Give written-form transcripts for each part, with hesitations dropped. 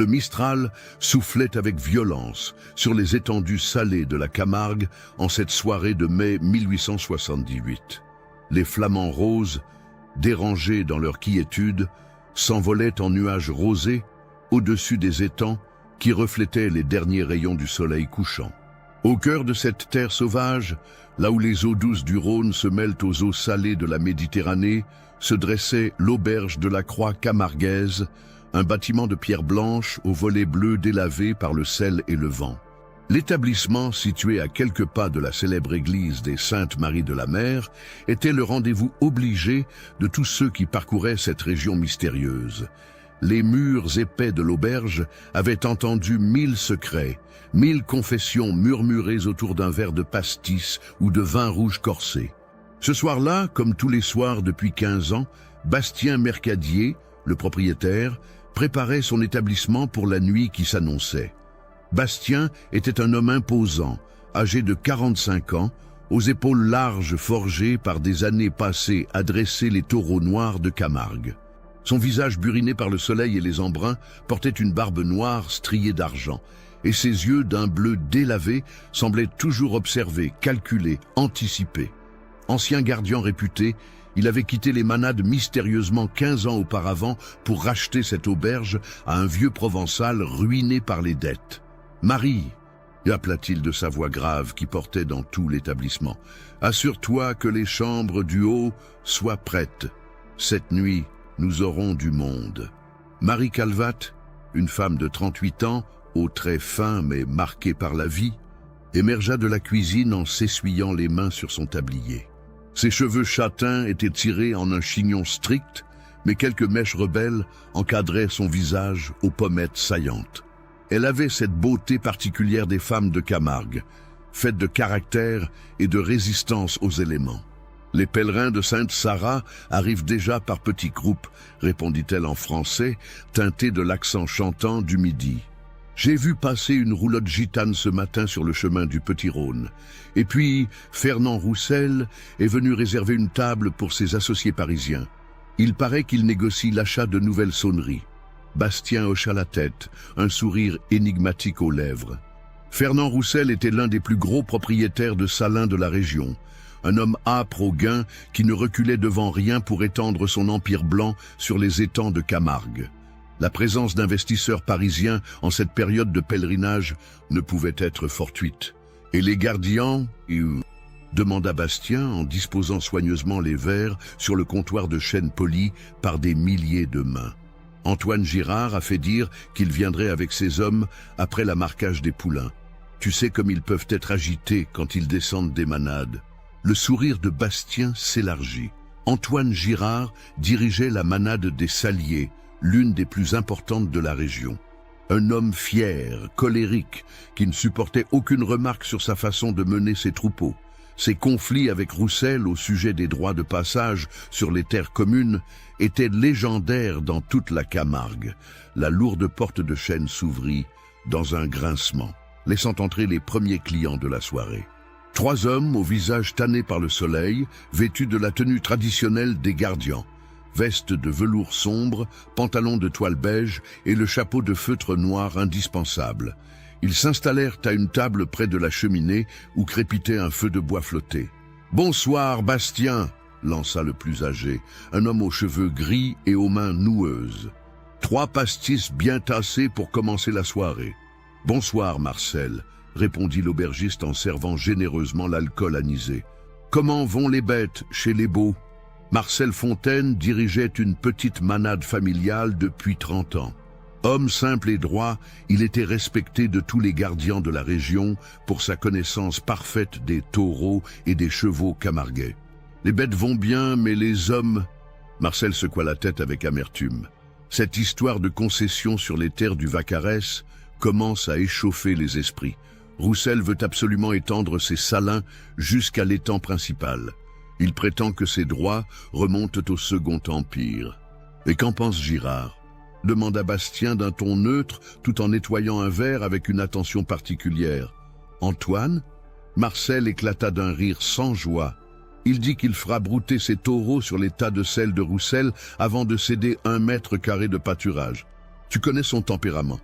Le Mistral soufflait avec violence sur les étendues salées de la Camargue en cette soirée de mai 1878. Les flamants roses, dérangés dans leur quiétude, s'envolaient en nuages rosés au-dessus des étangs qui reflétaient les derniers rayons du soleil couchant. Au cœur de cette terre sauvage, là où les eaux douces du Rhône se mêlent aux eaux salées de la Méditerranée, se dressait l'auberge de la Croix camarguaise, un bâtiment de pierre blanche aux volets bleus délavés par le sel et le vent. L'établissement, situé à quelques pas de la célèbre église des Saintes Maries de la Mer, était le rendez-vous obligé de tous ceux qui parcouraient cette région mystérieuse. Les murs épais de l'auberge avaient entendu 1000 secrets, 1000 confessions murmurées autour d'un verre de pastis ou de vin rouge corsé. Ce soir-là, comme tous les soirs depuis 15 ans, Bastien Mercadier, le propriétaire, préparait son établissement pour la nuit qui s'annonçait. Bastien était un homme imposant, âgé de 45 ans, aux épaules larges forgées par des années passées à dresser les taureaux noirs de Camargue. Son visage buriné par le soleil et les embruns portait une barbe noire striée d'argent, et ses yeux d'un bleu délavé semblaient toujours observer, calculer, anticiper. Ancien gardien réputé, il avait quitté les manades mystérieusement 15 ans auparavant pour racheter cette auberge à un vieux provençal ruiné par les dettes. « Marie !» appela-t-il de sa voix grave qui portait dans tout l'établissement. « Assure-toi que les chambres du haut soient prêtes. Cette nuit, nous aurons du monde. » Marie Calvat, une femme de 38 ans, aux traits fins mais marqués par la vie, émergea de la cuisine en s'essuyant les mains sur son tablier. Ses cheveux châtains étaient tirés en un chignon strict, mais quelques mèches rebelles encadraient son visage aux pommettes saillantes. Elle avait cette beauté particulière des femmes de Camargue, faite de caractère et de résistance aux éléments. « Les pèlerins de Sainte-Sara arrivent déjà par petits groupes, répondit-elle en français, teinté de l'accent chantant du Midi. J'ai vu passer une roulotte gitane ce matin sur le chemin du Petit-Rhône. Et puis, Fernand Roussel est venu réserver une table pour ses associés parisiens. Il paraît qu'il négocie l'achat de nouvelles sonneries. » Bastien hocha la tête, un sourire énigmatique aux lèvres. Fernand Roussel était l'un des plus gros propriétaires de salins de la région. Un homme âpre au gain qui ne reculait devant rien pour étendre son empire blanc sur les étangs de Camargue. La présence d'investisseurs parisiens en cette période de pèlerinage ne pouvait être fortuite. « Et les gardiens, demanda Bastien en disposant soigneusement les verres sur le comptoir de chêne poli par des milliers de mains. Antoine Girard a fait dire qu'il viendrait avec ses hommes après la marquage des poulains. Tu sais comme ils peuvent être agités quand ils descendent des manades. » Le sourire de Bastien s'élargit. Antoine Girard dirigeait la manade des Saliers, l'une des plus importantes de la région. Un homme fier, colérique, qui ne supportait aucune remarque sur sa façon de mener ses troupeaux. Ses conflits avec Roussel au sujet des droits de passage sur les terres communes étaient légendaires dans toute la Camargue. La lourde porte de chêne s'ouvrit dans un grincement, laissant entrer les premiers clients de la soirée. 3 hommes au visage tanné par le soleil, vêtus de la tenue traditionnelle des gardiens. Veste de velours sombre, pantalon de toile beige et le chapeau de feutre noir indispensable. Ils s'installèrent à une table près de la cheminée où crépitait un feu de bois flotté. « Bonsoir, Bastien !» lança le plus âgé, un homme aux cheveux gris et aux mains noueuses. 3 pastis bien tassés pour commencer la soirée. « Bonsoir, Marcel !» répondit l'aubergiste en servant généreusement l'alcool anisé. « Comment vont les bêtes chez les Beaux ?» Marcel Fontaine dirigeait une petite manade familiale depuis 30 ans. Homme simple et droit, il était respecté de tous les gardiens de la région pour sa connaissance parfaite des taureaux et des chevaux camarguais. « Les bêtes vont bien, mais les hommes... » Marcel secoua la tête avec amertume. Cette histoire de concession sur les terres du Vaccarès commence à échauffer les esprits. Roussel veut absolument étendre ses salins jusqu'à l'étang principal. Il prétend que ses droits remontent au Second Empire. « Et qu'en pense Girard ?» demanda Bastien d'un ton neutre tout en nettoyant un verre avec une attention particulière. « Antoine ?» Marcel éclata d'un rire sans joie. Il dit qu'il fera brouter ses taureaux sur les tas de sel de Roussel avant de céder 1 mètre carré de pâturage. Tu connais son tempérament.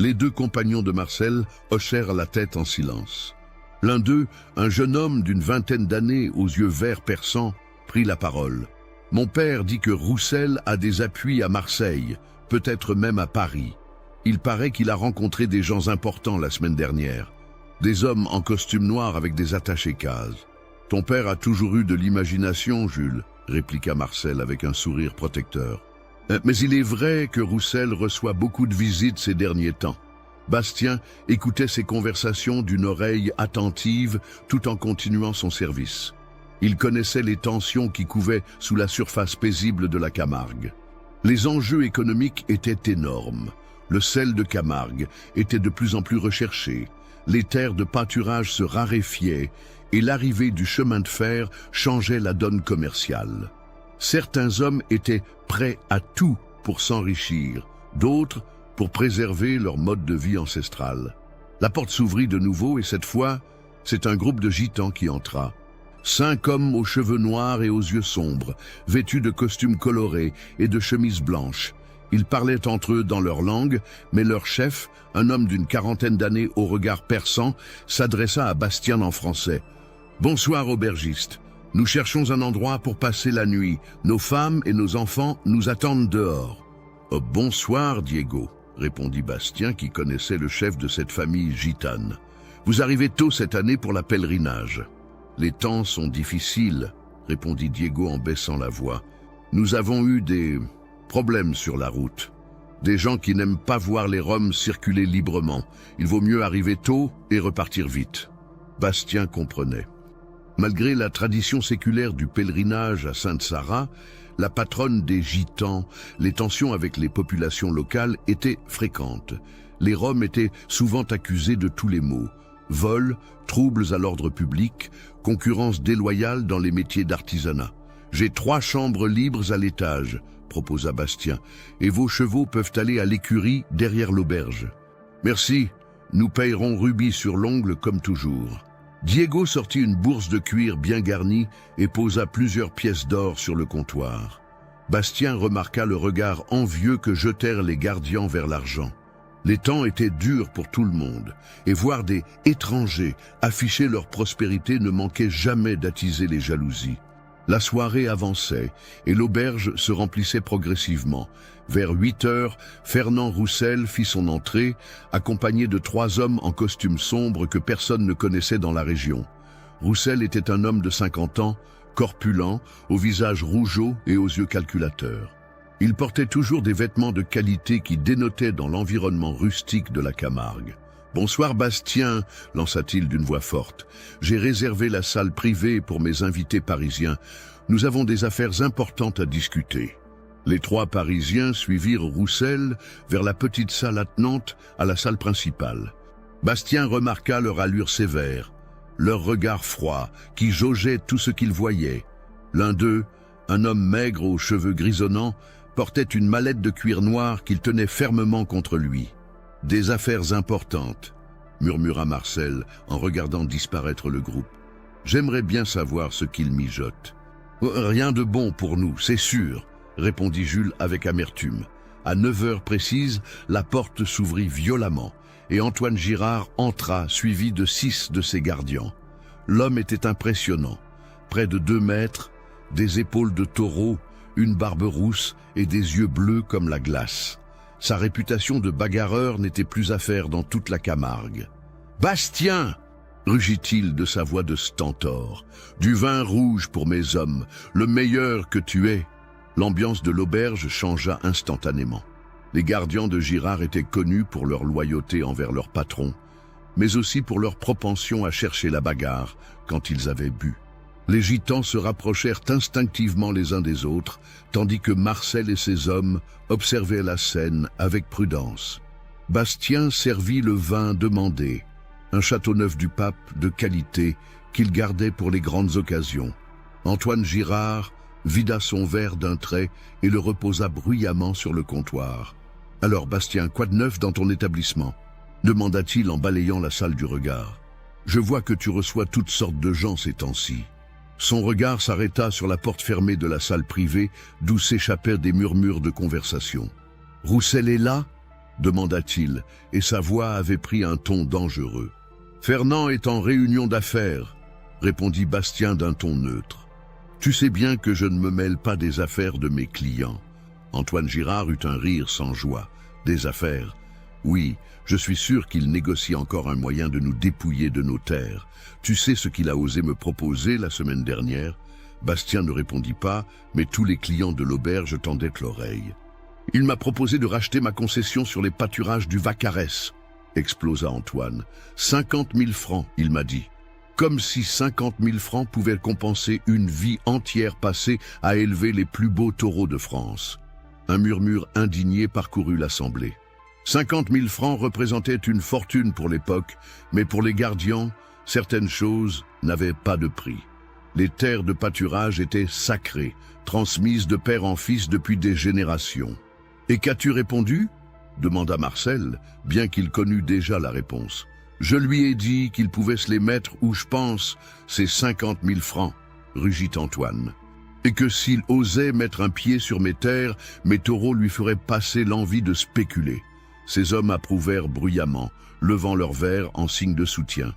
Les deux compagnons de Marcel hochèrent la tête en silence. L'un d'eux, un jeune homme d'une vingtaine d'années aux yeux verts perçants, prit la parole. « Mon père dit que Roussel a des appuis à Marseille, peut-être même à Paris. Il paraît qu'il a rencontré des gens importants la semaine dernière. Des hommes en costume noir avec des attachés-cases. Ton père a toujours eu de l'imagination, Jules, répliqua Marcel avec un sourire protecteur. Mais il est vrai que Roussel reçoit beaucoup de visites ces derniers temps. Bastien écoutait ces conversations d'une oreille attentive tout en continuant son service. Il connaissait les tensions qui couvaient sous la surface paisible de la Camargue. Les enjeux économiques étaient énormes. Le sel de Camargue était de plus en plus recherché. Les terres de pâturage se raréfiaient et l'arrivée du chemin de fer changeait la donne commerciale. Certains hommes étaient prêts à tout pour s'enrichir, d'autres pour préserver leur mode de vie ancestral. La porte s'ouvrit de nouveau et cette fois, c'est un groupe de gitans qui entra. 5 hommes aux cheveux noirs et aux yeux sombres, vêtus de costumes colorés et de chemises blanches. Ils parlaient entre eux dans leur langue, mais leur chef, un homme d'une quarantaine d'années au regard perçant, s'adressa à Bastien en français. « Bonsoir, aubergiste. Nous cherchons un endroit pour passer la nuit. Nos femmes et nos enfants nous attendent dehors. »« Oh, bonsoir, Diego, » répondit Bastien qui connaissait le chef de cette famille gitane. « Vous arrivez tôt cette année pour la pèlerinage. »« Les temps sont difficiles, » répondit Diego en baissant la voix. « Nous avons eu des problèmes sur la route. Des gens qui n'aiment pas voir les Roms circuler librement. Il vaut mieux arriver tôt et repartir vite. » Bastien comprenait. Malgré la tradition séculaire du pèlerinage à Sainte-Sara, la patronne des Gitans, les tensions avec les populations locales étaient fréquentes. Les Roms étaient souvent accusés de tous les maux. Vols, troubles à l'ordre public, concurrence déloyale dans les métiers d'artisanat. « J'ai 3 chambres libres à l'étage, » proposa Bastien, « et vos chevaux peuvent aller à l'écurie derrière l'auberge. »« Merci, nous payerons rubis sur l'ongle comme toujours. » Diego sortit une bourse de cuir bien garnie et posa plusieurs pièces d'or sur le comptoir. Bastien remarqua le regard envieux que jetèrent les gardiens vers l'argent. Les temps étaient durs pour tout le monde, et voir des étrangers afficher leur prospérité ne manquait jamais d'attiser les jalousies. La soirée avançait, et l'auberge se remplissait progressivement. Vers 8 heures, Fernand Roussel fit son entrée, accompagné de 3 hommes en costume sombre que personne ne connaissait dans la région. Roussel était un homme de 50 ans, corpulent, au visage rougeau et aux yeux calculateurs. Il portait toujours des vêtements de qualité qui dénotaient dans l'environnement rustique de la Camargue. « Bonsoir Bastien, lança-t-il d'une voix forte. J'ai réservé la salle privée pour mes invités parisiens. Nous avons des affaires importantes à discuter. » Les 3 Parisiens suivirent Roussel vers la petite salle attenante à la salle principale. Bastien remarqua leur allure sévère, leur regard froid qui jaugeait tout ce qu'ils voyaient. L'un d'eux, un homme maigre aux cheveux grisonnants, portait une mallette de cuir noir qu'il tenait fermement contre lui. « Des affaires importantes, » murmura Marcel en regardant disparaître le groupe. « J'aimerais bien savoir ce qu'ils mijotent. »« Rien de bon pour nous, c'est sûr, » répondit Jules avec amertume. À 9 heures précises, la porte s'ouvrit violemment et Antoine Girard entra suivi de 6 de ses gardiens. L'homme était impressionnant, près de 2 mètres, des épaules de taureau, une barbe rousse et des yeux bleus comme la glace. Sa réputation de bagarreur n'était plus à faire dans toute la Camargue. « Bastien !» rugit-il de sa voix de stentor. « Du vin rouge pour mes hommes, le meilleur que tu aies. » L'ambiance de l'auberge changea instantanément. Les gardiens de Girard étaient connus pour leur loyauté envers leur patron, mais aussi pour leur propension à chercher la bagarre quand ils avaient bu. Les gitans se rapprochèrent instinctivement les uns des autres, tandis que Marcel et ses hommes observaient la scène avec prudence. Bastien servit le vin demandé, un Châteauneuf du Pape de qualité qu'il gardait pour les grandes occasions. Antoine Girard vida son verre d'un trait et le reposa bruyamment sur le comptoir. « Alors, Bastien, quoi de neuf dans ton établissement ?» demanda-t-il en balayant la salle du regard. « Je vois que tu reçois toutes sortes de gens ces temps-ci. » Son regard s'arrêta sur la porte fermée de la salle privée, d'où s'échappèrent des murmures de conversation. « Roussel est là ?» demanda-t-il, et sa voix avait pris un ton dangereux. « Fernand est en réunion d'affaires, répondit Bastien d'un ton neutre. Tu sais bien que je ne me mêle pas des affaires de mes clients. Antoine Girard eut un rire sans joie. Des affaires? Oui, je suis sûr qu'il négocie encore un moyen de nous dépouiller de nos terres. Tu sais ce qu'il a osé me proposer la semaine dernière? Bastien ne répondit pas, mais tous les clients de l'auberge tendaient l'oreille. Il m'a proposé de racheter ma concession sur les pâturages du Vaccarès, explosa Antoine. 50 000 francs, il m'a dit. Comme si 50 000 francs pouvaient compenser une vie entière passée à élever les plus beaux taureaux de France. Un murmure indigné parcourut l'assemblée. 50 000 francs représentaient une fortune pour l'époque, mais pour les gardians, certaines choses n'avaient pas de prix. Les terres de pâturage étaient sacrées, transmises de père en fils depuis des générations. « Et qu'as-tu répondu » demanda Marcel, bien qu'il connût déjà la réponse. « Je lui ai dit qu'il pouvait se les mettre où je pense, c'est 50 000 francs, rugit Antoine. Et que s'il osait mettre un pied sur mes terres, mes taureaux lui feraient passer l'envie de spéculer. » Ces hommes approuvèrent bruyamment, levant leurs verres en signe de soutien.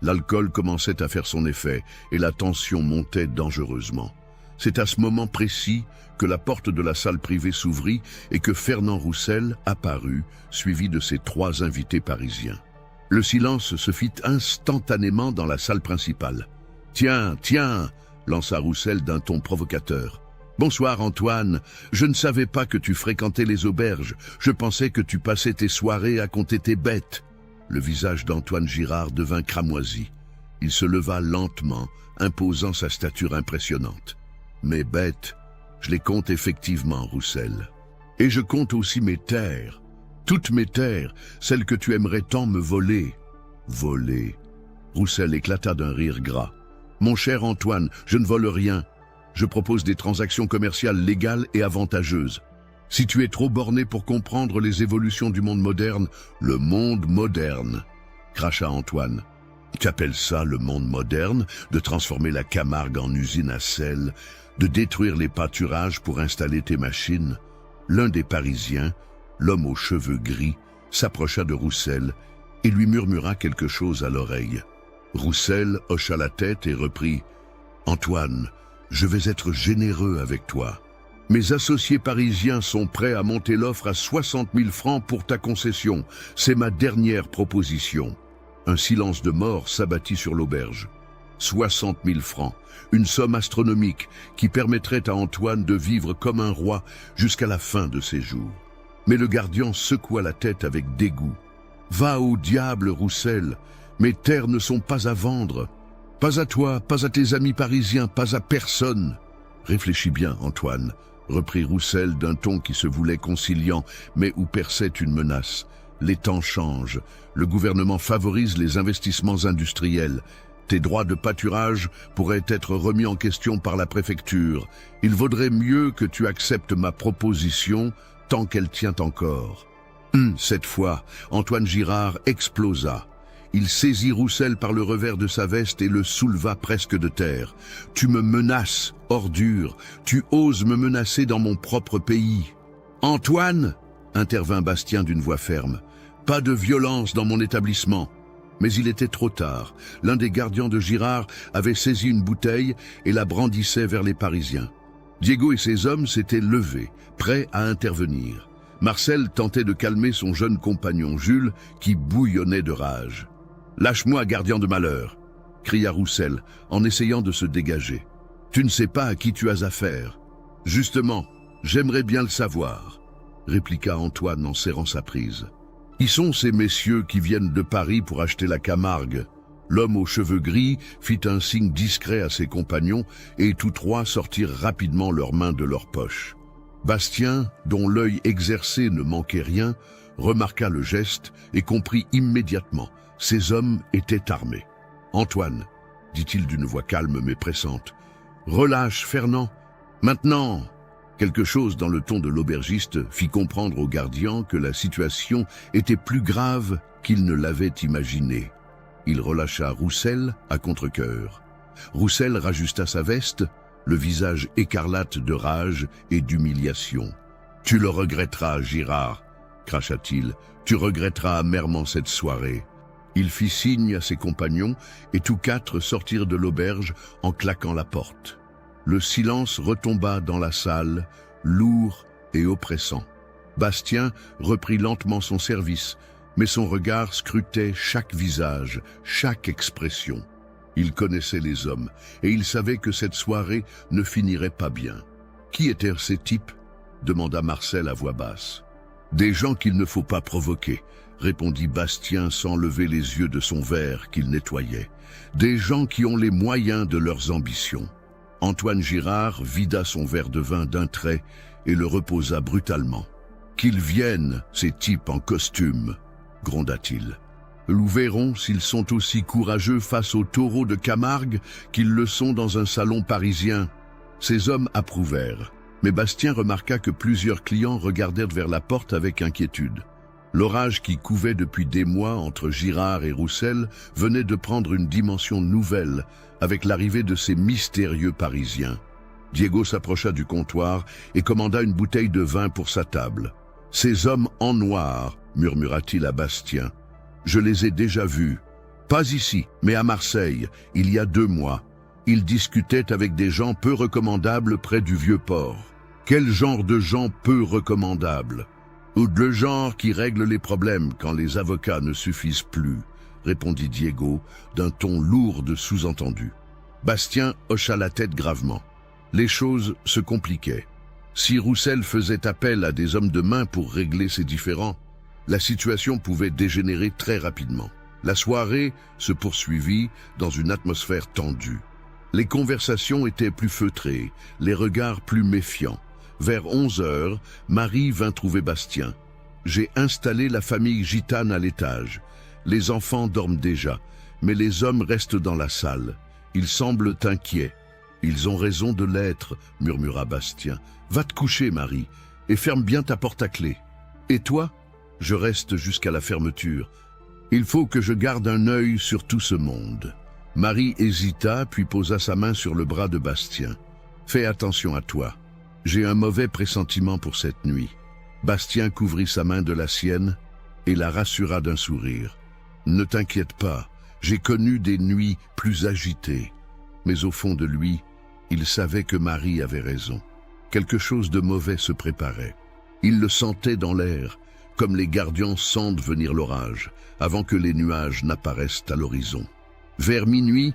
L'alcool commençait à faire son effet et la tension montait dangereusement. C'est à ce moment précis que la porte de la salle privée s'ouvrit et que Fernand Roussel apparut, suivi de ses 3 invités parisiens. Le silence se fit instantanément dans la salle principale. « Tiens, tiens !» lança Roussel d'un ton provocateur. « Bonsoir Antoine, je ne savais pas que tu fréquentais les auberges, je pensais que tu passais tes soirées à compter tes bêtes. » Le visage d'Antoine Girard devint cramoisi. Il se leva lentement, imposant sa stature impressionnante. « Mes bêtes, je les compte effectivement, Roussel. Et je compte aussi mes terres. Toutes mes terres, celles que tu aimerais tant me voler. » Voler. Roussel éclata d'un rire gras. « Mon cher Antoine, je ne vole rien. Je propose des transactions commerciales légales et avantageuses. Si tu es trop borné pour comprendre les évolutions du monde moderne, le monde moderne, cracha Antoine. Qu'appelle ça le monde moderne? De transformer la Camargue en usine à sel, de détruire les pâturages pour installer tes machines? L'un des Parisiens, l'homme aux cheveux gris, s'approcha de Roussel et lui murmura quelque chose à l'oreille. Roussel hocha la tête et reprit « Antoine, je vais être généreux avec toi. Mes associés parisiens sont prêts à monter l'offre à 60 000 francs pour ta concession. C'est ma dernière proposition. » Un silence de mort s'abattit sur l'auberge. 60 000 francs, une somme astronomique qui permettrait à Antoine de vivre comme un roi jusqu'à la fin de ses jours. Mais le gardien secoua la tête avec dégoût. « Va au diable, Roussel, mes terres ne sont pas à vendre. Pas à toi, pas à tes amis parisiens, pas à personne. » « Réfléchis bien, Antoine, » reprit Roussel d'un ton qui se voulait conciliant, mais où perçait une menace. « Les temps changent. Le gouvernement favorise les investissements industriels. Tes droits de pâturage pourraient être remis en question par la préfecture. Il vaudrait mieux que tu acceptes ma proposition tant qu'elle tient encore. » Cette fois, Antoine Girard explosa. Il saisit Roussel par le revers de sa veste et le souleva presque de terre. « Tu me menaces, ordure, tu oses me menacer dans mon propre pays. »« Antoine !» intervint Bastien d'une voix ferme. « Pas de violence dans mon établissement. » Mais il était trop tard. L'un des gardiens de Girard avait saisi une bouteille et la brandissait vers les Parisiens. Diego et ses hommes s'étaient levés, prêts à intervenir. Marcel tentait de calmer son jeune compagnon Jules, qui bouillonnait de rage. « Lâche-moi, gardien de malheur !» cria Roussel, en essayant de se dégager. « Tu ne sais pas à qui tu as affaire. »« Justement, j'aimerais bien le savoir, » répliqua Antoine en serrant sa prise. « Qui sont ces messieurs qui viennent de Paris pour acheter la Camargue ?» L'homme aux cheveux gris fit un signe discret à ses compagnons et tous 3 sortirent rapidement leurs mains de leurs poches. Bastien, dont l'œil exercé ne manquait rien, remarqua le geste et comprit immédiatement. Ces hommes étaient armés. « Antoine, » dit-il d'une voix calme mais pressante, « relâche Fernand. Maintenant !» Quelque chose dans le ton de l'aubergiste fit comprendre au gardien que la situation était plus grave qu'il ne l'avait imaginé. Il relâcha Roussel à contre-cœur. Roussel rajusta sa veste, le visage écarlate de rage et d'humiliation. « Tu le regretteras, Girard, cracha-t-il, tu regretteras amèrement cette soirée. Il fit signe à ses compagnons et tous quatre sortirent de l'auberge en claquant la porte. Le silence retomba dans la salle, lourd et oppressant. Bastien reprit lentement son service, mais son regard scrutait chaque visage, chaque expression. Il connaissait les hommes, et il savait que cette soirée ne finirait pas bien. Qui étaient ces types ? Demanda Marcel à voix basse. Des gens qu'il ne faut pas provoquer, répondit Bastien sans lever les yeux de son verre qu'il nettoyait. Des gens qui ont les moyens de leurs ambitions. Antoine Girard vida son verre de vin d'un trait et le reposa brutalement. Qu'ils viennent, ces types en costume, gronda-t-il. Nous verrons s'ils sont aussi courageux face aux taureaux de Camargue qu'ils le sont dans un salon parisien. Ces hommes approuvèrent, mais Bastien remarqua que plusieurs clients regardèrent vers la porte avec inquiétude. L'orage qui couvait depuis des mois entre Girard et Roussel venait de prendre une dimension nouvelle avec l'arrivée de ces mystérieux Parisiens. Diego s'approcha du comptoir et commanda une bouteille de vin pour sa table. « Ces hommes en noir », murmura-t-il à Bastien. « Je les ai déjà vus. Pas ici, mais à Marseille, il y a 2 mois. Ils discutaient avec des gens peu recommandables près du Vieux-Port. Quel genre de gens peu recommandables ? Ou le genre qui règle les problèmes quand les avocats ne suffisent plus », répondit Diego, d'un ton lourd de sous-entendu. Bastien hocha la tête gravement. Les choses se compliquaient. Si Roussel faisait appel à des hommes de main pour régler ses différends, la situation pouvait dégénérer très rapidement. La soirée se poursuivit dans une atmosphère tendue. Les conversations étaient plus feutrées, les regards plus méfiants. Vers 11 heures, Marie vint trouver Bastien. « J'ai installé la famille gitane à l'étage. Les enfants dorment déjà, mais les hommes restent dans la salle. Ils semblent inquiets. »« Ils ont raison de l'être, » murmura Bastien. « Va te coucher, Marie, et ferme bien ta porte à clé. Et toi ? Je reste jusqu'à la fermeture. Il faut que je garde un œil sur tout ce monde. » Marie hésita, puis posa sa main sur le bras de Bastien. « Fais attention à toi. J'ai un mauvais pressentiment pour cette nuit. » Bastien couvrit sa main de la sienne et la rassura d'un sourire. « Ne t'inquiète pas, j'ai connu des nuits plus agitées. » Mais au fond de lui, il savait que Marie avait raison. Quelque chose de mauvais se préparait. Il le sentait dans l'air, comme les gardiens sentent venir l'orage, avant que les nuages n'apparaissent à l'horizon. Vers minuit,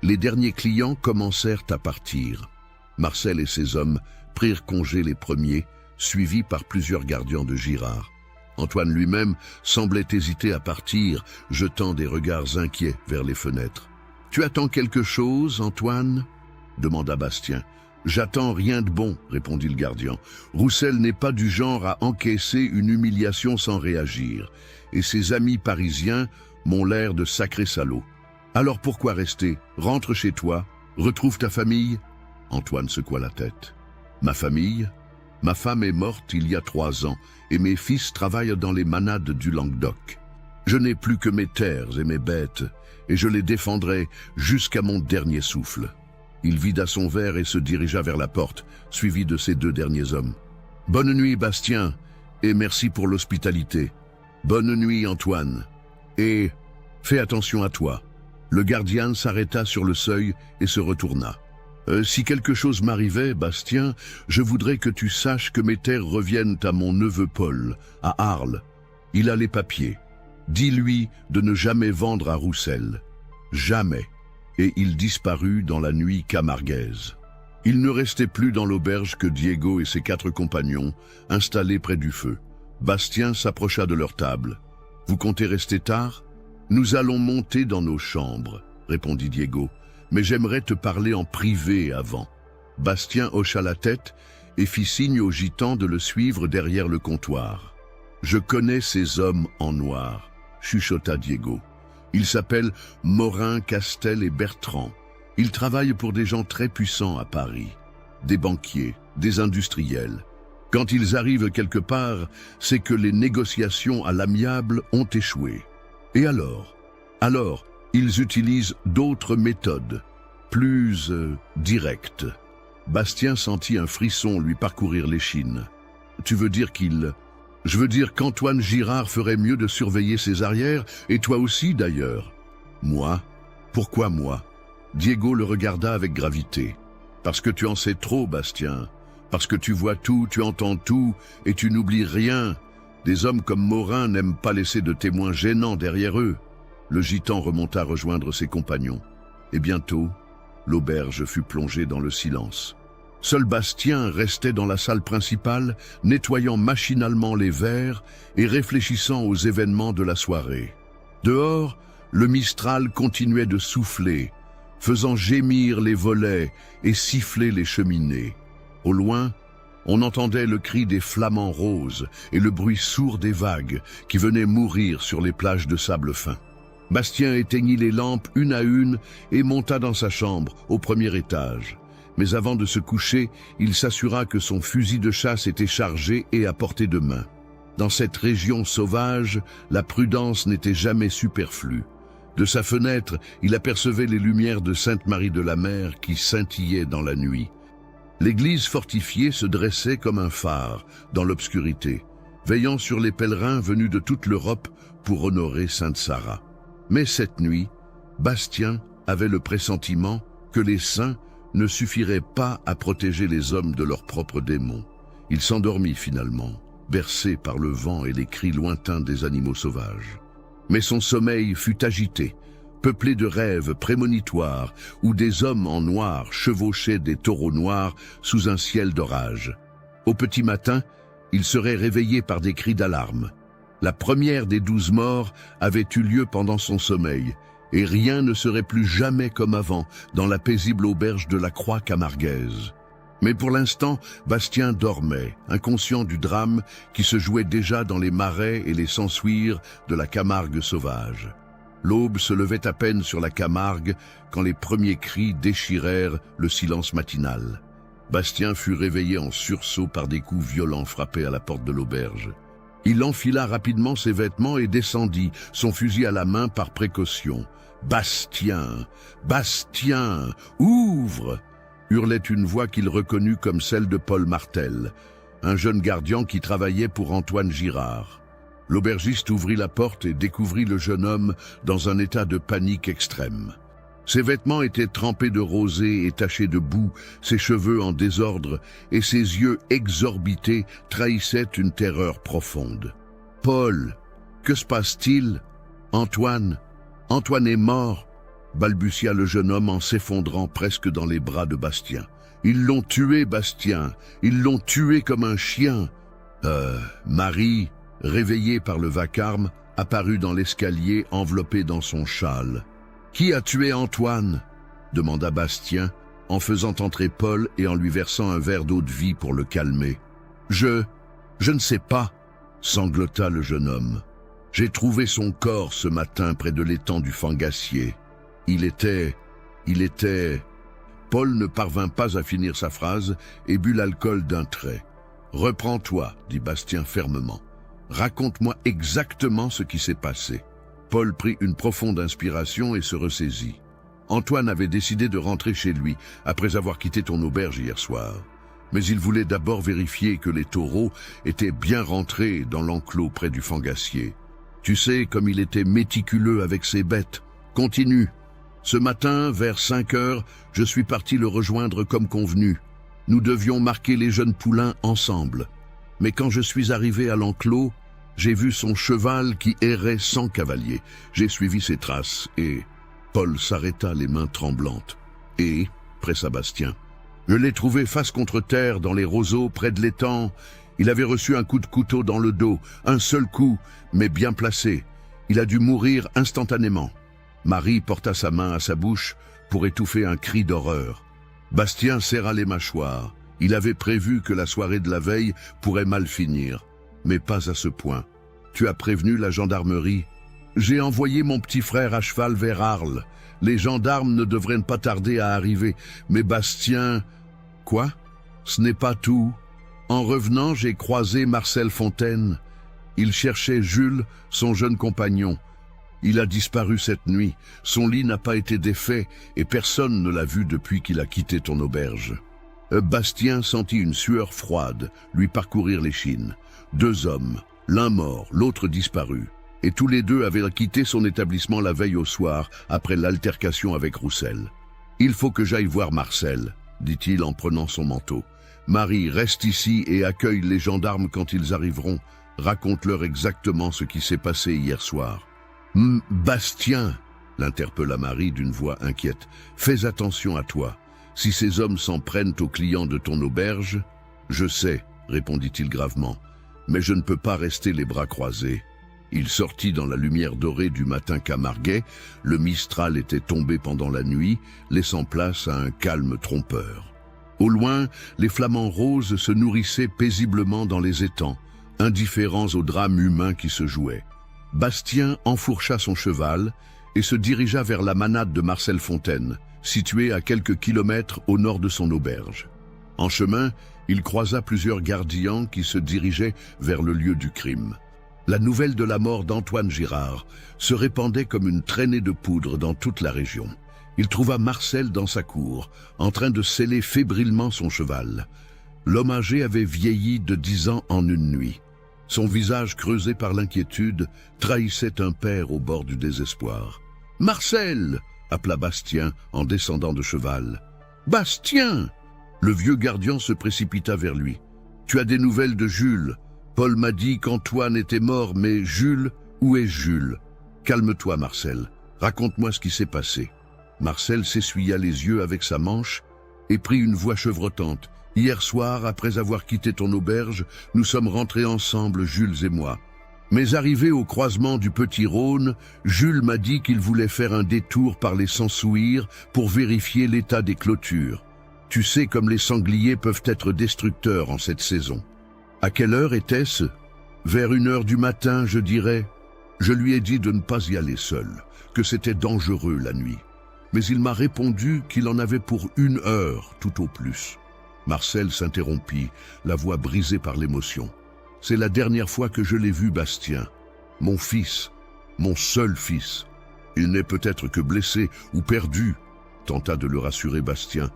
les derniers clients commencèrent à partir. Marcel et ses hommes prirent congé les premiers, suivis par plusieurs gardiens de Girard. Antoine lui-même semblait hésiter à partir, jetant des regards inquiets vers les fenêtres. « Tu attends quelque chose, Antoine ?» demanda Bastien. « J'attends rien de bon, » répondit le gardien. « Roussel n'est pas du genre à encaisser une humiliation sans réagir, et ses amis parisiens m'ont l'air de sacrés salauds. Alors pourquoi rester? Rentre chez toi, retrouve ta famille. » Antoine secoua la tête. « Ma famille? Ma femme est morte il y a 3 ans, et mes fils travaillent dans les manades du Languedoc. Je n'ai plus que mes terres et mes bêtes, et je les défendrai jusqu'à mon dernier souffle. » Il vida son verre et se dirigea vers la porte, suivi de ses 2 derniers hommes. « Bonne nuit, Bastien, et merci pour l'hospitalité. Bonne nuit, Antoine, et fais attention à toi. » Le gardien s'arrêta sur le seuil et se retourna. « Si quelque chose m'arrivait, Bastien, je voudrais que tu saches que mes terres reviennent à mon neveu Paul, à Arles. Il a les papiers. Dis-lui de ne jamais vendre à Roussel. Jamais. » Et il disparut dans la nuit camarguaise. Il ne restait plus dans l'auberge que Diego et ses 4 compagnons, installés près du feu. Bastien s'approcha de leur table. « Vous comptez rester tard ? » « Nous allons monter dans nos chambres, » répondit Diego, « mais j'aimerais te parler en privé avant. » Bastien hocha la tête et fit signe aux gitans de le suivre derrière le comptoir. « Je connais ces hommes en noir, » chuchota Diego. « Ils s'appellent Morin, Castel et Bertrand. Ils travaillent pour des gens très puissants à Paris, des banquiers, des industriels. Quand ils arrivent quelque part, c'est que les négociations à l'amiable ont échoué. Et alors, ils utilisent d'autres méthodes, plus directes. » Bastien sentit un frisson lui parcourir l'échine. « Tu veux dire qu'ils Je veux dire qu'Antoine Girard ferait mieux de surveiller ses arrières, et toi aussi d'ailleurs. Moi? Pourquoi moi? Diego le regarda avec gravité. Parce que tu en sais trop, Bastien. Parce que tu vois tout, tu entends tout, et tu n'oublies rien. Des hommes comme Morin n'aiment pas laisser de témoins gênants derrière eux. Le gitan remonta rejoindre ses compagnons. Et bientôt, l'auberge fut plongée dans le silence. Seul Bastien restait dans la salle principale, nettoyant machinalement les verres et réfléchissant aux événements de la soirée. Dehors, le Mistral continuait de souffler, faisant gémir les volets et siffler les cheminées. Au loin, on entendait le cri des flamants roses et le bruit sourd des vagues qui venaient mourir sur les plages de sable fin. Bastien éteignit les lampes une à une et monta dans sa chambre, au premier étage. Mais avant de se coucher, il s'assura que son fusil de chasse était chargé et à portée de main. Dans cette région sauvage, la prudence n'était jamais superflue. De sa fenêtre, il apercevait les lumières de Sainte-Marie-de-la-Mer qui scintillaient dans la nuit. L'église fortifiée se dressait comme un phare dans l'obscurité, veillant sur les pèlerins venus de toute l'Europe pour honorer Sainte Sarah. Mais cette nuit, Bastien avait le pressentiment que les saints ne suffirait pas à protéger les hommes de leurs propres démons. Il s'endormit finalement, bercé par le vent et les cris lointains des animaux sauvages. Mais son sommeil fut agité, peuplé de rêves prémonitoires où des hommes en noir chevauchaient des taureaux noirs sous un ciel d'orage. Au petit matin, il serait réveillé par des cris d'alarme. La première des 12 morts avait eu lieu pendant son sommeil, et rien ne serait plus jamais comme avant dans la paisible auberge de la Croix camarguaise. Mais pour l'instant, Bastien dormait, inconscient du drame qui se jouait déjà dans les marais et les s'ensuirs de la Camargue sauvage. L'aube se levait à peine sur la Camargue quand les premiers cris déchirèrent le silence matinal. Bastien fut réveillé en sursaut par des coups violents frappés à la porte de l'auberge. Il enfila rapidement ses vêtements et descendit, son fusil à la main par précaution. « Bastien! Bastien! Ouvre !» hurlait une voix qu'il reconnut comme celle de Paul Martel, un jeune gardien qui travaillait pour Antoine Girard. L'aubergiste ouvrit la porte et découvrit le jeune homme dans un état de panique extrême. Ses vêtements étaient trempés de rosée et tachés de boue, ses cheveux en désordre et ses yeux exorbités trahissaient une terreur profonde. « Paul, que se passe-t-il? Antoine est mort !» balbutia le jeune homme en s'effondrant presque dans les bras de Bastien. « Ils l'ont tué, Bastien, ils l'ont tué comme un chien !» Marie, réveillée par le vacarme, apparut dans l'escalier enveloppée dans son châle. « Qui a tué Antoine ?» demanda Bastien, en faisant entrer Paul et en lui versant un verre d'eau de vie pour le calmer. « Je ne sais pas !» sanglota le jeune homme. « J'ai trouvé son corps ce matin près de l'étang du Fangassier. Il était... Paul ne parvint pas à finir sa phrase et but l'alcool d'un trait. « Reprends-toi, dit Bastien fermement. Raconte-moi exactement ce qui s'est passé. » Paul prit une profonde inspiration et se ressaisit. « Antoine avait décidé de rentrer chez lui après avoir quitté ton auberge hier soir. Mais il voulait d'abord vérifier que les taureaux étaient bien rentrés dans l'enclos près du Fangassier. Tu sais comme il était méticuleux avec ses bêtes. Continue. Ce matin, vers 5 heures, je suis parti le rejoindre comme convenu. Nous devions marquer les jeunes poulains ensemble. Mais quand je suis arrivé à l'enclos, j'ai vu son cheval qui errait sans cavalier. J'ai suivi ses traces et... » Paul s'arrêta les mains tremblantes. « Et, pressa Bastien, je l'ai trouvé face contre terre dans les roseaux près de l'étang. Il avait reçu un coup de couteau dans le dos, un seul coup, mais bien placé. Il a dû mourir instantanément. » Marie porta sa main à sa bouche pour étouffer un cri d'horreur. Bastien serra les mâchoires. Il avait prévu que la soirée de la veille pourrait mal finir, mais pas à ce point. « Tu as prévenu la gendarmerie ?»« J'ai envoyé mon petit frère à cheval vers Arles. Les gendarmes ne devraient pas tarder à arriver. Mais Bastien... » « Quoi ? Ce n'est pas tout. En revenant, j'ai croisé Marcel Fontaine. Il cherchait Jules, son jeune compagnon. Il a disparu cette nuit. Son lit n'a pas été défait et personne ne l'a vu depuis qu'il a quitté ton auberge. » Bastien sentit une sueur froide lui parcourir l'échine. 2 hommes, L'un mort, l'autre disparu. Et tous les deux avaient quitté son établissement la veille au soir, après l'altercation avec Roussel. « Il faut que j'aille voir Marcel », dit-il en prenant son manteau. « Marie, reste ici et accueille les gendarmes quand ils arriveront. Raconte-leur exactement ce qui s'est passé hier soir. »« Bastien !» l'interpella Marie d'une voix inquiète. « Fais attention à toi. Si ces hommes s'en prennent aux clients de ton auberge... »« Je sais, » répondit-il gravement, « mais je ne peux pas rester les bras croisés. » Il sortit dans la lumière dorée du matin camarguais. Le Mistral était tombé pendant la nuit, laissant place à un calme trompeur. Au loin, les flamants roses se nourrissaient paisiblement dans les étangs, indifférents au drame humain qui se jouait. Bastien enfourcha son cheval et se dirigea vers la manade de Marcel Fontaine, située à quelques kilomètres au nord de son auberge. En chemin, il croisa plusieurs gardiens qui se dirigeaient vers le lieu du crime. La nouvelle de la mort d'Antoine Girard se répandait comme une traînée de poudre dans toute la région. Il trouva Marcel dans sa cour, en train de seller fébrilement son cheval. L'homme âgé avait vieilli de 10 ans en une nuit. Son visage creusé par l'inquiétude trahissait un père au bord du désespoir. « Marcel !» appela Bastien en descendant de cheval. « Bastien !» Le vieux gardien se précipita vers lui. « Tu as des nouvelles de Jules ? Paul m'a dit qu'Antoine était mort, mais Jules, où est Jules? Calme-toi, Marcel. Raconte-moi ce qui s'est passé. » Marcel s'essuya les yeux avec sa manche et prit une voix chevrotante. « Hier soir, après avoir quitté ton auberge, nous sommes rentrés ensemble, Jules et moi. Mais arrivé au croisement du Petit Rhône, Jules m'a dit qu'il voulait faire un détour par les Sansouires pour vérifier l'état des clôtures. Tu sais comme les sangliers peuvent être destructeurs en cette saison. À quelle heure était-ce? Vers 1h du matin, je dirais. Je lui ai dit de ne pas y aller seul, que c'était dangereux la nuit. Mais il m'a répondu qu'il en avait pour 1 heure, tout au plus. » Marcel s'interrompit, la voix brisée par l'émotion. « C'est la dernière fois que je l'ai vu, Bastien. Mon fils, mon seul fils. Il n'est peut-être que blessé ou perdu, » tenta de le rassurer Bastien,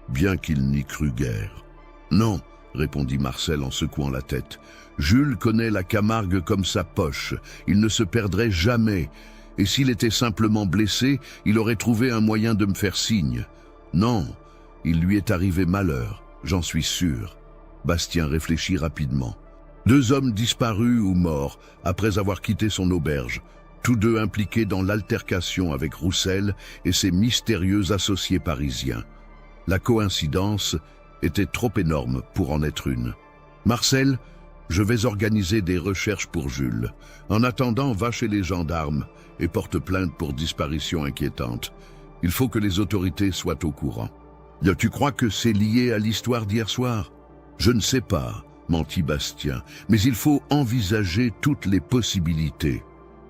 bien qu'il n'y crût guère. « Non, » répondit Marcel en secouant la tête. « Jules connaît la Camargue comme sa poche. Il ne se perdrait jamais. Et s'il était simplement blessé, il aurait trouvé un moyen de me faire signe. Non, il lui est arrivé malheur, j'en suis sûr. » Bastien réfléchit rapidement. 2 hommes disparus ou morts après avoir quitté son auberge, tous deux impliqués dans l'altercation avec Roussel et ses mystérieux associés parisiens. La coïncidence était trop énorme pour en être une. « Marcel, je vais organiser des recherches pour Jules. En attendant, va chez les gendarmes et porte plainte pour disparition inquiétante. Il faut que les autorités soient au courant. »« Tu crois que c'est lié à l'histoire d'hier soir ?»« Je ne sais pas, » mentit Bastien, « mais il faut envisager toutes les possibilités. »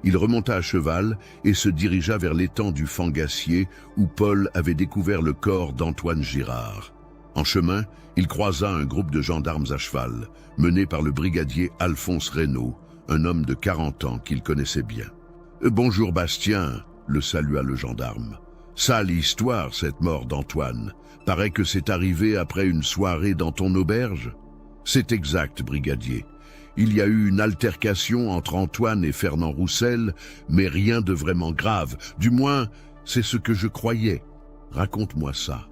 Il remonta à cheval et se dirigea vers l'étang du Fangassier où Paul avait découvert le corps d'Antoine Girard. En chemin, il croisa un groupe de gendarmes à cheval, mené par le brigadier Alphonse Reynaud, un homme de 40 ans qu'il connaissait bien. « Bonjour Bastien », le salua le gendarme. « Sale histoire, cette mort d'Antoine. Paraît que c'est arrivé après une soirée dans ton auberge ?»« C'est exact, brigadier. Il y a eu une altercation entre Antoine et Fernand Roussel, mais rien de vraiment grave. Du moins, c'est ce que je croyais. Raconte-moi ça. »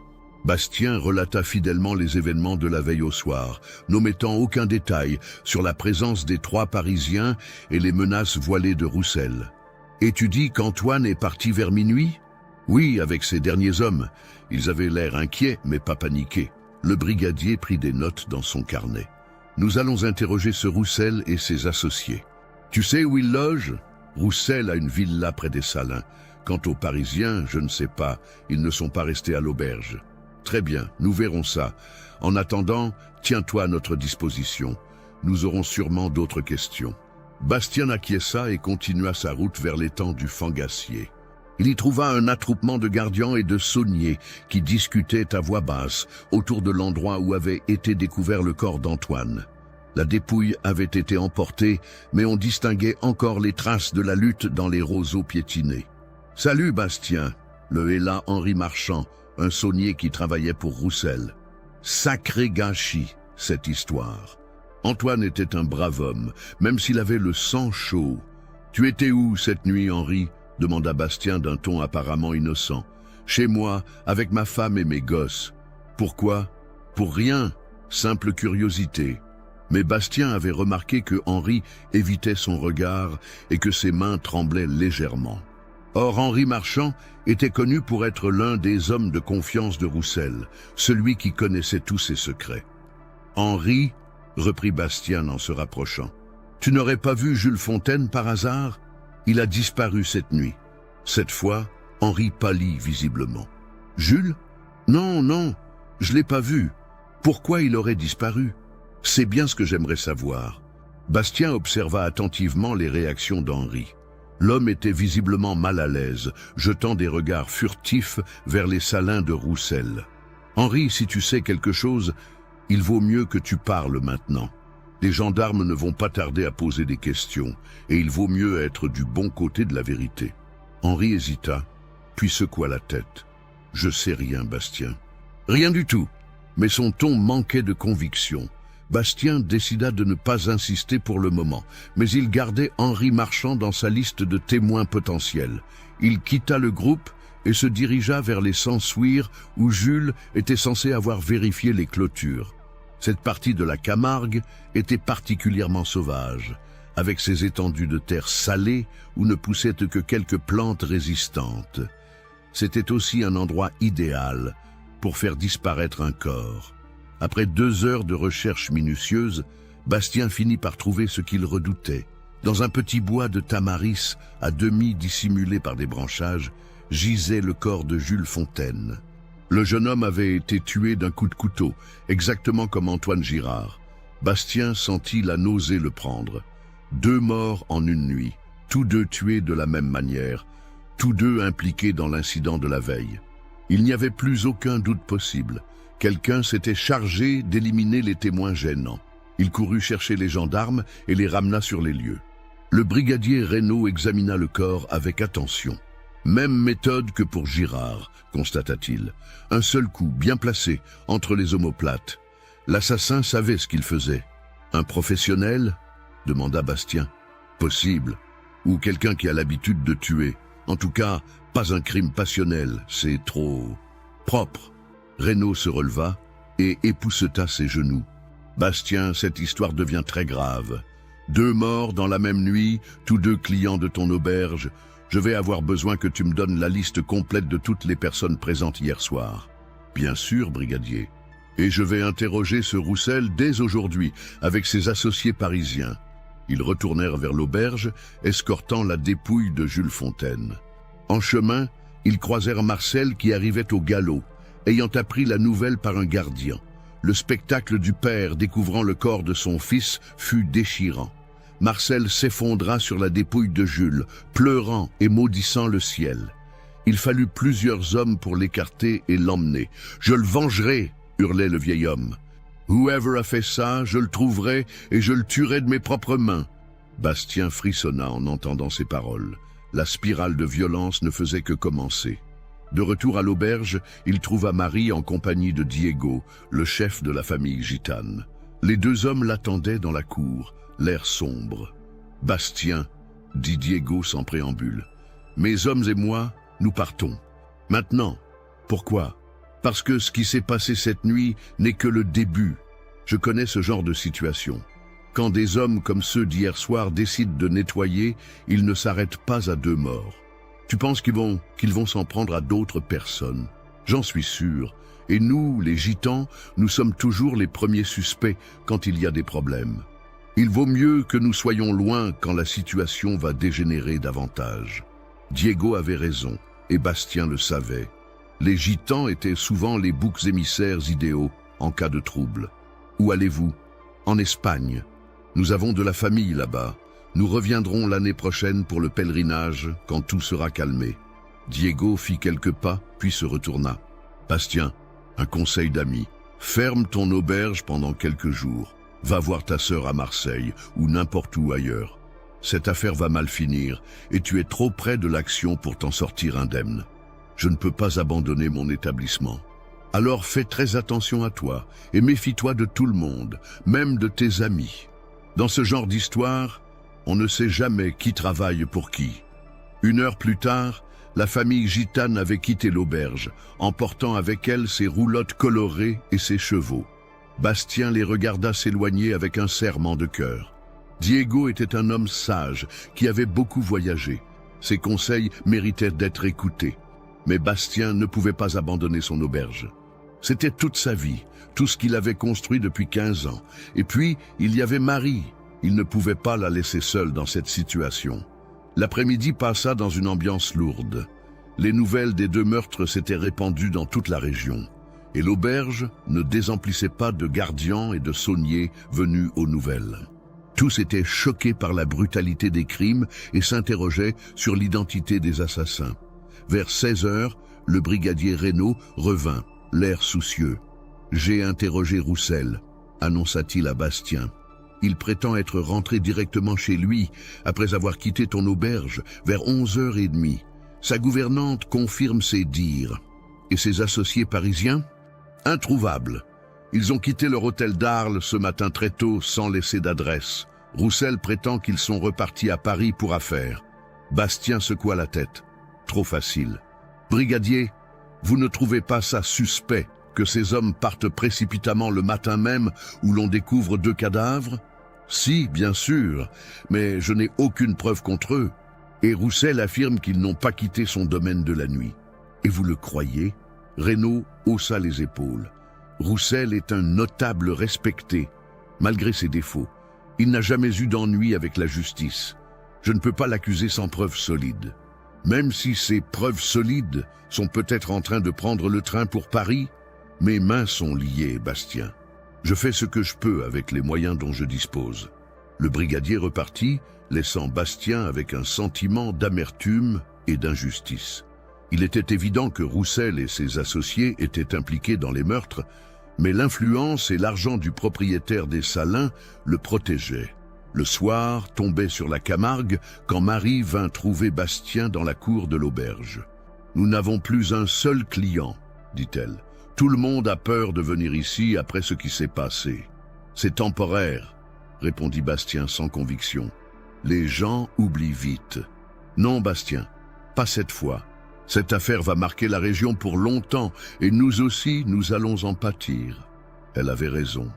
Bastien relata fidèlement les événements de la veille au soir, n'omettant aucun détail sur la présence des 3 Parisiens et les menaces voilées de Roussel. « Et tu dis qu'Antoine est parti vers minuit ?»« Oui, avec ses derniers hommes. Ils avaient l'air inquiets, mais pas paniqués. » Le brigadier prit des notes dans son carnet. « Nous allons interroger ce Roussel et ses associés. Tu sais où il loge ? Roussel a une villa près des Salins. Quant aux Parisiens, je ne sais pas, ils ne sont pas restés à l'auberge. » Très bien, nous verrons ça. En attendant, tiens-toi à notre disposition. Nous aurons sûrement d'autres questions. Bastien acquiesça et continua sa route vers l'étang du Fangassier. Il y trouva un attroupement de gardiens et de sauniers qui discutaient à voix basse autour de l'endroit où avait été découvert le corps d'Antoine. La dépouille avait été emportée, mais on distinguait encore les traces de la lutte dans les roseaux piétinés. « Salut Bastien !» le héla Henri Marchand, un saunier qui travaillait pour Roussel. Sacré gâchis, cette histoire. Antoine était un brave homme, même s'il avait le sang chaud. « Tu étais où cette nuit, Henri ?» demanda Bastien d'un ton apparemment innocent. « Chez moi, avec ma femme et mes gosses. »« Pourquoi ?»« Pour rien, simple curiosité. » Mais Bastien avait remarqué que Henri évitait son regard et que ses mains tremblaient légèrement. Or, Henri Marchand était connu pour être l'un des hommes de confiance de Roussel, celui qui connaissait tous ses secrets. « Henri, reprit Bastien en se rapprochant, tu n'aurais pas vu Jules Fontaine par hasard? Il a disparu cette nuit. » Cette fois, Henri pâlit visiblement. « Jules? Non, non, je l'ai pas vu. Pourquoi il aurait disparu? C'est bien ce que j'aimerais savoir. » Bastien observa attentivement les réactions d'Henri. L'homme était visiblement mal à l'aise, jetant des regards furtifs vers les salins de Roussel. « Henri, si tu sais quelque chose, il vaut mieux que tu parles maintenant. Les gendarmes ne vont pas tarder à poser des questions, et il vaut mieux être du bon côté de la vérité. » Henri hésita, puis secoua la tête. « Je sais rien, Bastien. »« Rien du tout. » Mais son ton manquait de conviction. Bastien décida de ne pas insister pour le moment, mais il gardait Henri Marchand dans sa liste de témoins potentiels. Il quitta le groupe et se dirigea vers les Sansuires où Jules était censé avoir vérifié les clôtures. Cette partie de la Camargue était particulièrement sauvage, avec ses étendues de terre salée où ne poussaient que quelques plantes résistantes. C'était aussi un endroit idéal pour faire disparaître un corps. Après 2 heures de recherche minutieuse, Bastien finit par trouver ce qu'il redoutait. Dans un petit bois de tamaris, à demi dissimulé par des branchages, gisait le corps de Jules Fontaine. Le jeune homme avait été tué d'un coup de couteau, exactement comme Antoine Girard. Bastien sentit la nausée le prendre. 2 morts en une nuit, tous 2 tués de la même manière, tous 2 impliqués dans l'incident de la veille. Il n'y avait plus aucun doute possible. Quelqu'un s'était chargé d'éliminer les témoins gênants. Il courut chercher les gendarmes et les ramena sur les lieux. Le brigadier Reynaud examina le corps avec attention. Même méthode que pour Girard, constata-t-il. Un seul coup, bien placé, entre les omoplates. L'assassin savait ce qu'il faisait. Un professionnel ? Demanda Bastien. Possible. Ou quelqu'un qui a l'habitude de tuer. En tout cas, pas un crime passionnel, c'est trop propre. Reynaud se releva et épousseta ses genoux. Bastien, cette histoire devient très grave. 2 morts dans la même nuit, tous 2 clients de ton auberge. Je vais avoir besoin que tu me donnes la liste complète de toutes les personnes présentes hier soir. Bien sûr, brigadier. Et je vais interroger ce Roussel dès aujourd'hui, avec ses associés parisiens. Ils retournèrent vers l'auberge, escortant la dépouille de Jules Fontaine. En chemin, ils croisèrent Marcel qui arrivait au galop, ayant appris la nouvelle par un gardien. Le spectacle du père découvrant le corps de son fils fut déchirant. Marcel s'effondra sur la dépouille de Jules, pleurant et maudissant le ciel. Il fallut plusieurs hommes pour l'écarter et l'emmener. « Je le vengerai !» hurlait le vieil homme. « Whoever a fait ça, je le trouverai et je le tuerai de mes propres mains. » Bastien frissonna en entendant ces paroles. La spirale de violence ne faisait que commencer. De retour à l'auberge, il trouva Marie en compagnie de Diego, le chef de la famille gitane. Les 2 hommes l'attendaient dans la cour, l'air sombre. « Bastien, » dit Diego sans préambule, « mes hommes et moi, nous partons. Maintenant. Pourquoi ? Parce que ce qui s'est passé cette nuit n'est que le début. Je connais ce genre de situation. Quand des hommes comme ceux d'hier soir décident de nettoyer, ils ne s'arrêtent pas à 2 morts. Tu penses qu'ils vont s'en prendre à d'autres personnes? J'en suis sûr. Et nous, les gitans, nous sommes toujours les premiers suspects quand il y a des problèmes. Il vaut mieux que nous soyons loin quand la situation va dégénérer davantage. » Diego avait raison, et Bastien le savait. Les gitans étaient souvent les boucs émissaires idéaux en cas de trouble. Où allez-vous? En Espagne. Nous avons de la famille là-bas. Nous reviendrons l'année prochaine pour le pèlerinage quand tout sera calmé. Diego fit quelques pas, puis se retourna. Bastien, un conseil d'ami. Ferme ton auberge pendant quelques jours. Va voir ta sœur à Marseille ou n'importe où ailleurs. Cette affaire va mal finir et tu es trop près de l'action pour t'en sortir indemne. Je ne peux pas abandonner mon établissement. Alors fais très attention à toi et méfie-toi de tout le monde, même de tes amis. Dans ce genre d'histoire, on ne sait jamais qui travaille pour qui. 1 heure plus tard, la famille gitane avait quitté l'auberge, emportant avec elle ses roulottes colorées et ses chevaux. Bastien les regarda s'éloigner avec un serrement de cœur. Diego était un homme sage qui avait beaucoup voyagé. Ses conseils méritaient d'être écoutés. Mais Bastien ne pouvait pas abandonner son auberge. C'était toute sa vie, tout ce qu'il avait construit depuis 15 ans. Et puis, il y avait Marie. Il ne pouvait pas la laisser seule dans cette situation. L'après-midi passa dans une ambiance lourde. Les nouvelles des 2 meurtres s'étaient répandues dans toute la région. Et l'auberge ne désemplissait pas de gardiens et de sauniers venus aux nouvelles. Tous étaient choqués par la brutalité des crimes et s'interrogeaient sur l'identité des assassins. Vers 16 heures, le brigadier Reynaud revint, l'air soucieux. « J'ai interrogé Roussel », annonça-t-il à Bastien. « Il prétend être rentré directement chez lui après avoir quitté ton auberge vers 11h30. Sa gouvernante confirme ses dires. Et ses associés parisiens ? Introuvables. Ils ont quitté leur hôtel d'Arles ce matin très tôt sans laisser d'adresse. Roussel prétend qu'ils sont repartis à Paris pour affaires. » Bastien secoua la tête. Trop facile. « Brigadier, vous ne trouvez pas ça suspect que ces hommes partent précipitamment le matin même où l'on découvre 2 cadavres ? Si, bien sûr, mais je n'ai aucune preuve contre eux. Et Roussel affirme qu'ils n'ont pas quitté son domaine de la nuit. Et vous le croyez ? » Reynaud haussa les épaules. Roussel est un notable respecté, malgré ses défauts. Il n'a jamais eu d'ennui avec la justice. Je ne peux pas l'accuser sans preuves solides. Même si ces preuves solides sont peut-être en train de prendre le train pour Paris, mes mains sont liées, Bastien. Je fais ce que je peux avec les moyens dont je dispose. Le brigadier repartit, laissant Bastien avec un sentiment d'amertume et d'injustice. Il était évident que Roussel et ses associés étaient impliqués dans les meurtres, mais l'influence et l'argent du propriétaire des Salins le protégeaient. Le soir tombait sur la Camargue quand Marie vint trouver Bastien dans la cour de l'auberge. « Nous n'avons plus un seul client, dit-elle. Tout le monde a peur de venir ici après ce qui s'est passé. C'est temporaire, répondit Bastien sans conviction. Les gens oublient vite. Non, Bastien, pas cette fois. Cette affaire va marquer la région pour longtemps et nous aussi, nous allons en pâtir. Elle avait raison.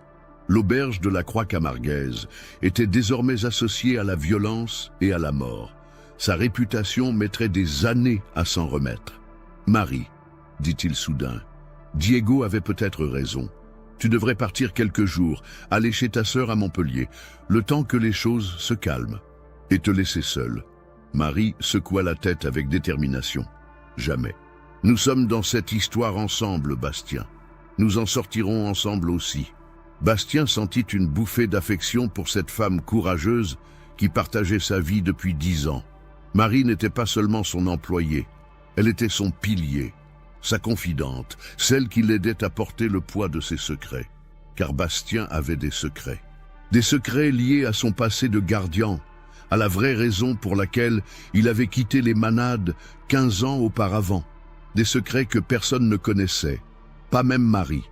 L'auberge de la Croix-Camarguaise était désormais associée à la violence et à la mort. Sa réputation mettrait des années à s'en remettre. « Marie, dit-il soudain, Diego avait peut-être raison. Tu devrais partir quelques jours, aller chez ta sœur à Montpellier, le temps que les choses se calment, et te laisser seule. » Marie secoua la tête avec détermination. « Jamais. Nous sommes dans cette histoire ensemble, Bastien. Nous en sortirons ensemble aussi. » Bastien sentit une bouffée d'affection pour cette femme courageuse qui partageait sa vie depuis 10 ans. Marie n'était pas seulement son employée, elle était son pilier, sa confidente, celle qui l'aidait à porter le poids de ses secrets. Car Bastien avait des secrets. Des secrets liés à son passé de gardien, à la vraie raison pour laquelle il avait quitté les manades 15 ans auparavant. Des secrets que personne ne connaissait, pas même Marie.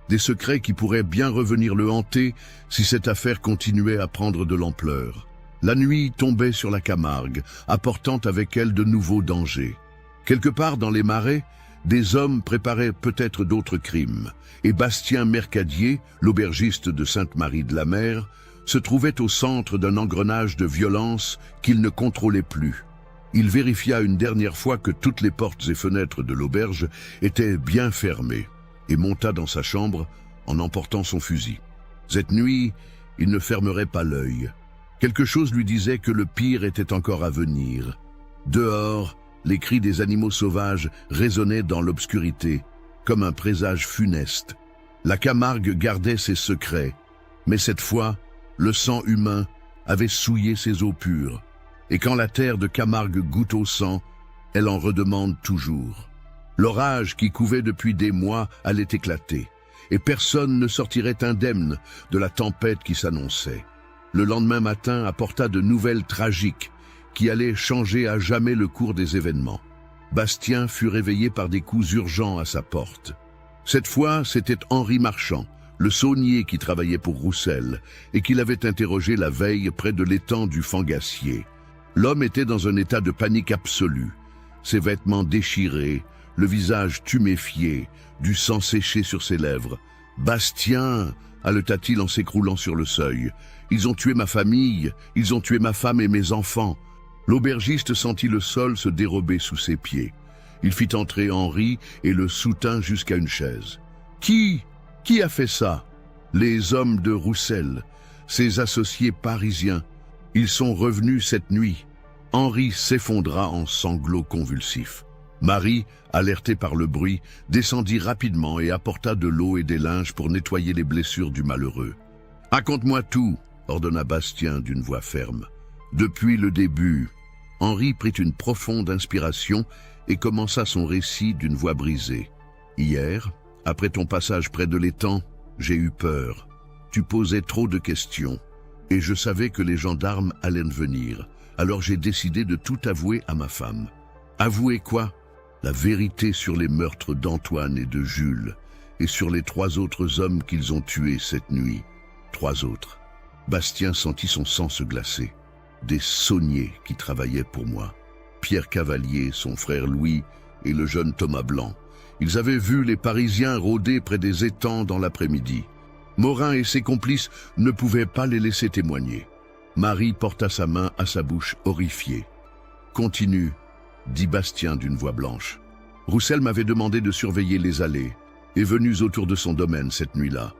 Des secrets qui pourraient bien revenir le hanter si cette affaire continuait à prendre de l'ampleur. La nuit tombait sur la Camargue, apportant avec elle de nouveaux dangers. Quelque part dans les marais, des hommes préparaient peut-être d'autres crimes, et Bastien Mercadier, l'aubergiste de Sainte-Marie-de-la-Mer, se trouvait au centre d'un engrenage de violence qu'il ne contrôlait plus. Il vérifia une dernière fois que toutes les portes et fenêtres de l'auberge étaient bien fermées, et monta dans sa chambre en emportant son fusil. Cette nuit, il ne fermerait pas l'œil. Quelque chose lui disait que le pire était encore à venir. Dehors, les cris des animaux sauvages résonnaient dans l'obscurité, comme un présage funeste. La Camargue gardait ses secrets, mais cette fois, le sang humain avait souillé ses eaux pures. Et quand la terre de Camargue goûte au sang, elle en redemande toujours. L'orage qui couvait depuis des mois allait éclater, et personne ne sortirait indemne de la tempête qui s'annonçait. Le lendemain matin apporta de nouvelles tragiques qui allaient changer à jamais le cours des événements. Bastien fut réveillé par des coups urgents à sa porte. Cette fois, c'était Henri Marchand, le saunier qui travaillait pour Roussel et qui l'avait interrogé la veille près de l'étang du Fangassier. L'homme était dans un état de panique absolue. Ses vêtements déchirés, le visage tuméfié, du sang séché sur ses lèvres. « Bastien !» haleta-t-il en s'écroulant sur le seuil. « Ils ont tué ma famille, ils ont tué ma femme et mes enfants. » L'aubergiste sentit le sol se dérober sous ses pieds. Il fit entrer Henri et le soutint jusqu'à une chaise. « Qui a fait ça ?»« Les hommes de Roussel, ses associés parisiens. Ils sont revenus cette nuit. » Henri s'effondra en sanglots convulsifs. Marie, alertée par le bruit, descendit rapidement et apporta de l'eau et des linges pour nettoyer les blessures du malheureux. « Raconte-moi tout !» ordonna Bastien d'une voix ferme. Depuis le début, Henri prit une profonde inspiration et commença son récit d'une voix brisée. « Hier, après ton passage près de l'étang, j'ai eu peur. Tu posais trop de questions et je savais que les gendarmes allaient venir. Alors j'ai décidé de tout avouer à ma femme. » « Avouer quoi ? » La vérité sur les meurtres d'Antoine et de Jules et sur les 3 autres hommes qu'ils ont tués cette nuit. 3 autres. Bastien sentit son sang se glacer. Des sauniers qui travaillaient pour moi. Pierre Cavalier, son frère Louis et le jeune Thomas Blanc. Ils avaient vu les Parisiens rôder près des étangs dans l'après-midi. Morin et ses complices ne pouvaient pas les laisser témoigner. Marie porta sa main à sa bouche horrifiée. « Continue », dit Bastien d'une voix blanche. Roussel m'avait demandé de surveiller les allées et venus autour de son domaine cette nuit-là.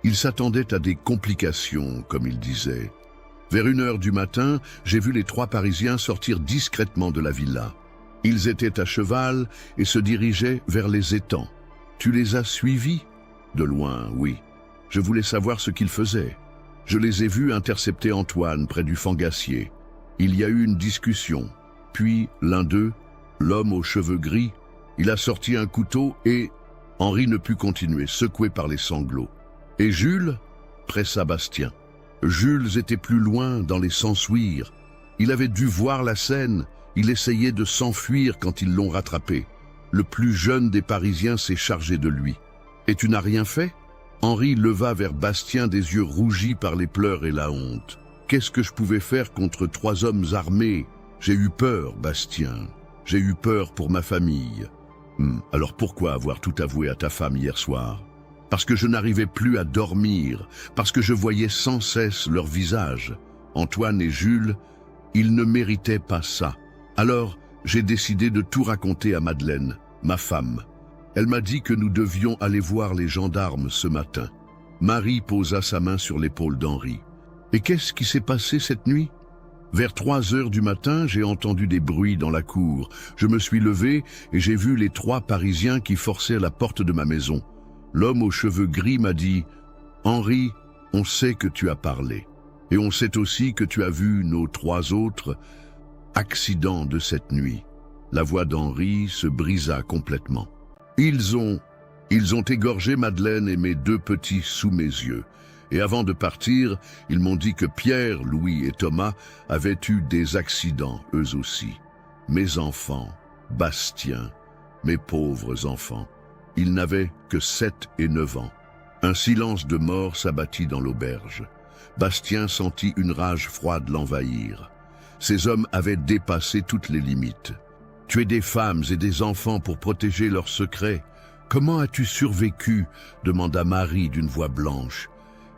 Il s'attendait à des complications, comme il disait. Vers 1h du matin, j'ai vu les 3 Parisiens sortir discrètement de la villa. Ils étaient à cheval et se dirigeaient vers les étangs. Tu les as suivis ? De loin, oui. Je voulais savoir ce qu'ils faisaient. Je les ai vus intercepter Antoine près du Fangassier. Il y a eu une discussion. Puis, l'un d'eux, l'homme aux cheveux gris, il a sorti un couteau et... Henri ne put continuer, secoué par les sanglots. « Et Jules ?» pressa Bastien. Jules était plus loin, dans les Sansuires. Il avait dû voir la scène. Il essayait de s'enfuir quand ils l'ont rattrapé. Le plus jeune des Parisiens s'est chargé de lui. « Et tu n'as rien fait ?» Henri leva vers Bastien des yeux rougis par les pleurs et la honte. « Qu'est-ce que je pouvais faire contre 3 hommes armés ? J'ai eu peur, Bastien. J'ai eu peur pour ma famille. » Alors pourquoi avoir tout avoué à ta femme hier soir ? Parce que je n'arrivais plus à dormir, parce que je voyais sans cesse leur visage. Antoine et Jules, ils ne méritaient pas ça. Alors, j'ai décidé de tout raconter à Madeleine, ma femme. Elle m'a dit que nous devions aller voir les gendarmes ce matin. Marie posa sa main sur l'épaule d'Henri. « Et qu'est-ce qui s'est passé cette nuit ?» Vers 3h du matin, j'ai entendu des bruits dans la cour. Je me suis levé et j'ai vu les 3 Parisiens qui forçaient la porte de ma maison. L'homme aux cheveux gris m'a dit « Henri, on sait que tu as parlé. Et on sait aussi que tu as vu nos 3 autres accidents de cette nuit. » La voix d'Henri se brisa complètement. « Ils ont égorgé Madeleine et mes 2 petits sous mes yeux. Et avant de partir, ils m'ont dit que Pierre, Louis et Thomas avaient eu des accidents, eux aussi. Mes enfants, Bastien, mes pauvres enfants. Ils n'avaient que 7 et 9 ans. Un silence de mort s'abattit dans l'auberge. Bastien sentit une rage froide l'envahir. Ces hommes avaient dépassé toutes les limites. Tuer des femmes et des enfants pour protéger leurs secrets. Comment as-tu survécu ? Demanda Marie d'une voix blanche.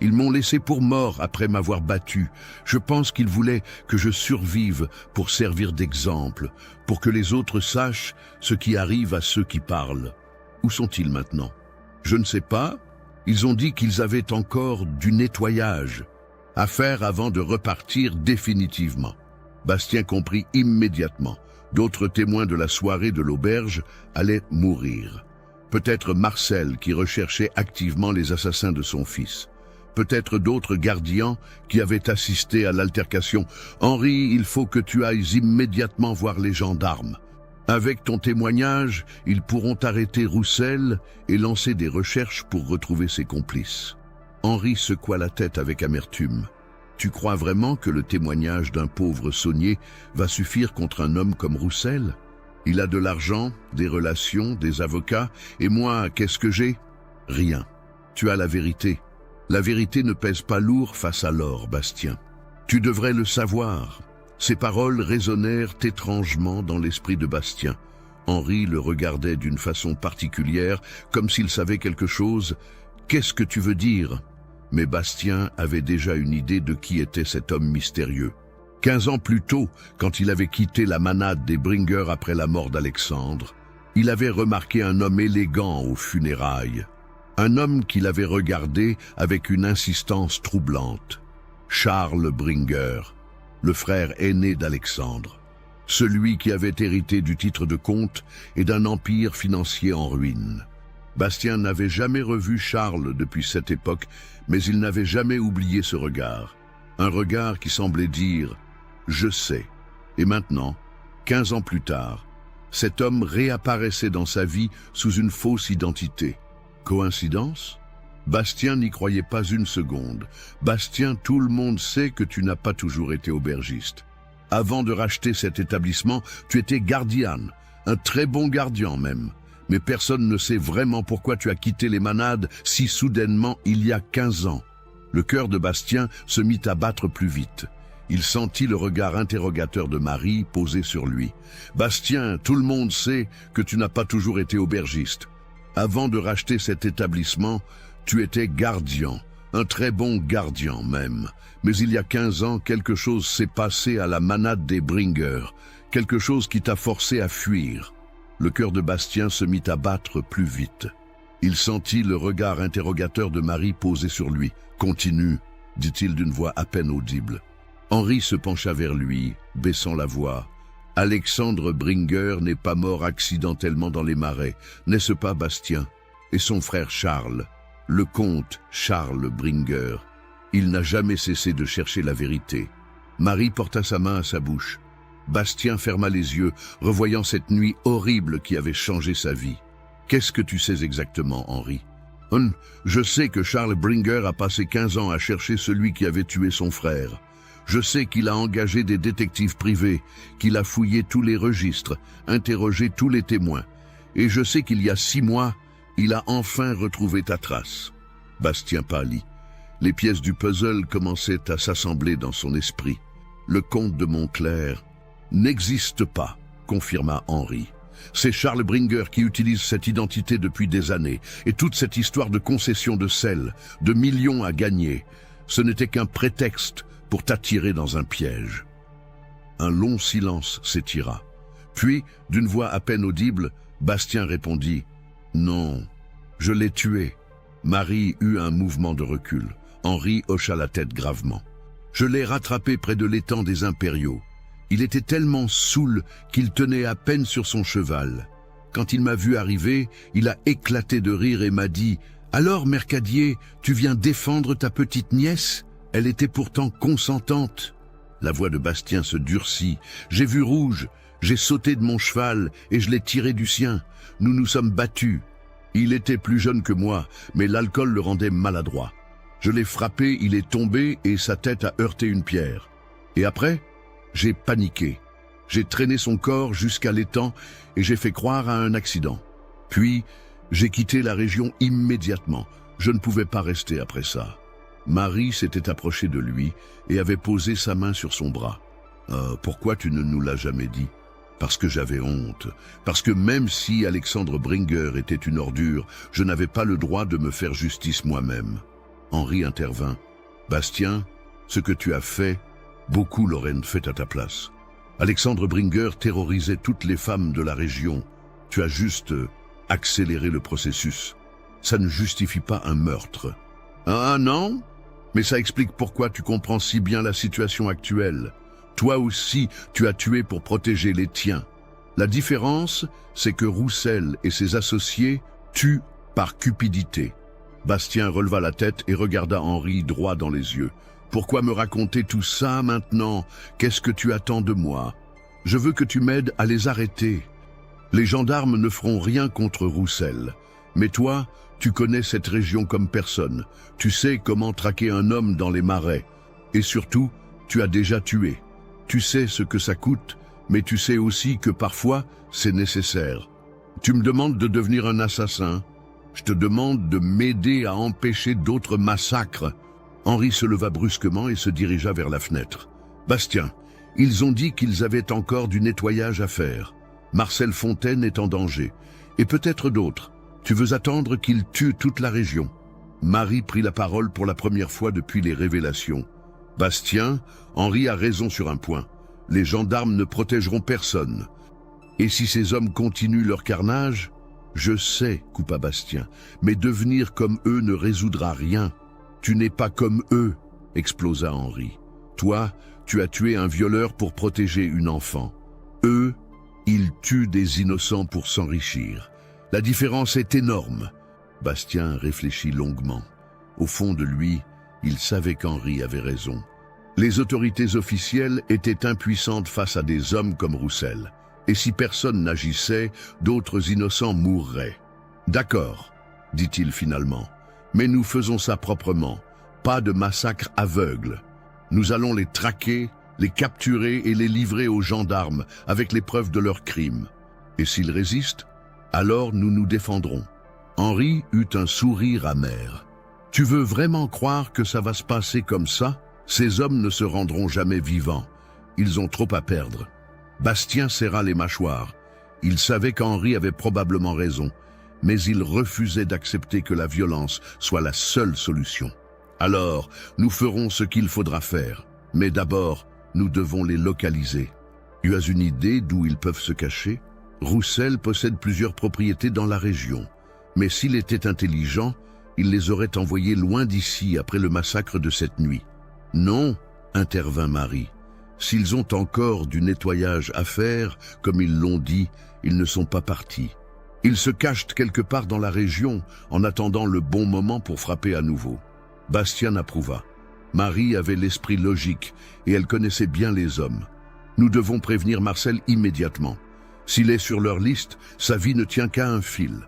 Ils m'ont laissé pour mort après m'avoir battu. Je pense qu'ils voulaient que je survive pour servir d'exemple, pour que les autres sachent ce qui arrive à ceux qui parlent. Où sont-ils maintenant? Je ne sais pas. Ils ont dit qu'ils avaient encore du nettoyage à faire avant de repartir définitivement. Bastien comprit immédiatement. D'autres témoins de la soirée de l'auberge allaient mourir. Peut-être Marcel qui recherchait activement les assassins de son fils. Peut-être d'autres gardiens qui avaient assisté à l'altercation. « Henri, il faut que tu ailles immédiatement voir les gendarmes. Avec ton témoignage, ils pourront arrêter Roussel et lancer des recherches pour retrouver ses complices. » Henri secoua la tête avec amertume. « Tu crois vraiment que le témoignage d'un pauvre saunier va suffire contre un homme comme Roussel? Il a de l'argent, des relations, des avocats, et moi, qu'est-ce que j'ai ? Rien. Tu as la vérité. La vérité ne pèse pas lourd face à l'or, Bastien. Tu devrais le savoir. » Ces paroles résonnèrent étrangement dans l'esprit de Bastien. Henri le regardait d'une façon particulière, comme s'il savait quelque chose. « Qu'est-ce que tu veux dire ?» Mais Bastien avait déjà une idée de qui était cet homme mystérieux. 15 ans plus tôt, quand il avait quitté la manade des Bringers après la mort d'Alexandre, il avait remarqué un homme élégant aux funérailles. Un homme qu'il avait regardé avec une insistance troublante. Charles Bringer, le frère aîné d'Alexandre. Celui qui avait hérité du titre de comte et d'un empire financier en ruine. Bastien n'avait jamais revu Charles depuis cette époque, mais il n'avait jamais oublié ce regard. Un regard qui semblait dire « Je sais ». Et maintenant, 15 ans plus tard, cet homme réapparaissait dans sa vie sous une fausse identité. Coïncidence ? Bastien n'y croyait pas une seconde. Bastien, tout le monde sait que tu n'as pas toujours été aubergiste. Avant de racheter cet établissement, tu étais gardienne, un très bon gardien même. Mais personne ne sait vraiment pourquoi tu as quitté les manades si soudainement il y a 15 ans. Le cœur de Bastien se mit à battre plus vite. Il sentit le regard interrogateur de Marie posé sur lui. « Bastien, tout le monde sait que tu n'as pas toujours été aubergiste. Avant de racheter cet établissement, tu étais gardien, un très bon gardien même. Mais il y a 15 ans, quelque chose s'est passé à la manade des Bringers, quelque chose qui t'a forcé à fuir. » Le cœur de Bastien se mit à battre plus vite. Il sentit le regard interrogateur de Marie posé sur lui. « Continue », dit-il d'une voix à peine audible. Henri se pencha vers lui, baissant la voix. « Alexandre Bringer n'est pas mort accidentellement dans les marais, n'est-ce pas, Bastien? Et son frère Charles, le comte Charles Bringer, il n'a jamais cessé de chercher la vérité. » Marie porta sa main à sa bouche. Bastien ferma les yeux, revoyant cette nuit horrible qui avait changé sa vie. « Qu'est-ce que tu sais exactement, Henri ?»« Je sais que Charles Bringer a passé 15 ans à chercher celui qui avait tué son frère. Je sais qu'il a engagé des détectives privés, qu'il a fouillé tous les registres, interrogé tous les témoins. Et je sais qu'il y a 6 mois, il a enfin retrouvé ta trace. » Bastien pâlit. Les pièces du puzzle commençaient à s'assembler dans son esprit. « Le comte de Montclair n'existe pas », confirma Henri. « C'est Charles Bringer qui utilise cette identité depuis des années, et toute cette histoire de concession de sel, de millions à gagner, ce n'était qu'un prétexte pour t'attirer dans un piège. » Un long silence s'étira. Puis, d'une voix à peine audible, Bastien répondit « Non, je l'ai tué. » Marie eut un mouvement de recul. Henri hocha la tête gravement. « Je l'ai rattrapé près de l'étang des Impériaux. Il était tellement saoul qu'il tenait à peine sur son cheval. Quand il m'a vu arriver, il a éclaté de rire et m'a dit « Alors, Mercadier, tu viens défendre ta petite nièce ? Elle était pourtant consentante. » La voix de Bastien se durcit. « J'ai vu rouge, j'ai sauté de mon cheval et je l'ai tiré du sien. Nous nous sommes battus. Il était plus jeune que moi, mais l'alcool le rendait maladroit. Je l'ai frappé, il est tombé et sa tête a heurté une pierre. Et après, j'ai paniqué. J'ai traîné son corps jusqu'à l'étang et j'ai fait croire à un accident. Puis, j'ai quitté la région immédiatement. Je ne pouvais pas rester après ça. » Marie s'était approchée de lui et avait posé sa main sur son bras. « Pourquoi tu ne nous l'as jamais dit ?» « Parce que j'avais honte. Parce que même si Alexandre Bringer était une ordure, je n'avais pas le droit de me faire justice moi-même. » Henri intervint. « Bastien, ce que tu as fait, beaucoup l'auraient fait à ta place. Alexandre Bringer terrorisait toutes les femmes de la région. Tu as juste accéléré le processus. Ça ne justifie pas un meurtre. »« Ah non ? Mais ça explique pourquoi tu comprends si bien la situation actuelle. Toi aussi, tu as tué pour protéger les tiens. La différence, c'est que Roussel et ses associés tuent par cupidité. » Bastien releva la tête et regarda Henri droit dans les yeux. « Pourquoi me raconter tout ça maintenant? Qu'est-ce que tu attends de moi? Je veux que tu m'aides à les arrêter. Les gendarmes ne feront rien contre Roussel. Mais toi, tu connais cette région comme personne. Tu sais comment traquer un homme dans les marais. Et surtout, tu as déjà tué. Tu sais ce que ça coûte, mais tu sais aussi que parfois, c'est nécessaire. Tu me demandes de devenir un assassin? Je te demande de m'aider à empêcher d'autres massacres. » Henri se leva brusquement et se dirigea vers la fenêtre. « Bastien, ils ont dit qu'ils avaient encore du nettoyage à faire. Marcel Fontaine est en danger. Et peut-être d'autres. Tu veux attendre qu'ils tuent toute la région ?» Marie prit la parole pour la première fois depuis les révélations. « Bastien, Henri a raison sur un point. Les gendarmes ne protégeront personne. Et si ces hommes continuent leur carnage, je sais, coupa Bastien, mais devenir comme eux ne résoudra rien. Tu n'es pas comme eux, explosa Henri. Toi, tu as tué un violeur pour protéger une enfant. Eux, ils tuent des innocents pour s'enrichir. La différence est énorme. Bastien réfléchit longuement. Au fond de lui, il savait qu'Henri avait raison. Les autorités officielles étaient impuissantes face à des hommes comme Roussel. Et si personne n'agissait, d'autres innocents mourraient. « D'accord, dit-il finalement, mais nous faisons ça proprement, pas de massacre aveugle. Nous allons les traquer, les capturer et les livrer aux gendarmes avec les preuves de leurs crimes. Et s'ils résistent, alors nous nous défendrons. » Henri eut un sourire amer. « Tu veux vraiment croire que ça va se passer comme ça? Ces hommes ne se rendront jamais vivants. Ils ont trop à perdre. » Bastien serra les mâchoires. Il savait qu'Henri avait probablement raison, mais il refusait d'accepter que la violence soit la seule solution. « Alors, nous ferons ce qu'il faudra faire, mais d'abord, nous devons les localiser. Tu as une idée d'où ils peuvent se cacher? Roussel possède plusieurs propriétés dans la région, mais s'il était intelligent, il les aurait envoyés loin d'ici après le massacre de cette nuit. »« Non, » intervint Marie. « S'ils ont encore du nettoyage à faire, comme ils l'ont dit, ils ne sont pas partis. Ils se cachent quelque part dans la région, en attendant le bon moment pour frapper à nouveau. » Bastien approuva. Marie avait l'esprit logique, et elle connaissait bien les hommes. « Nous devons prévenir Marcel immédiatement. S'il est sur leur liste, sa vie ne tient qu'à un fil. »«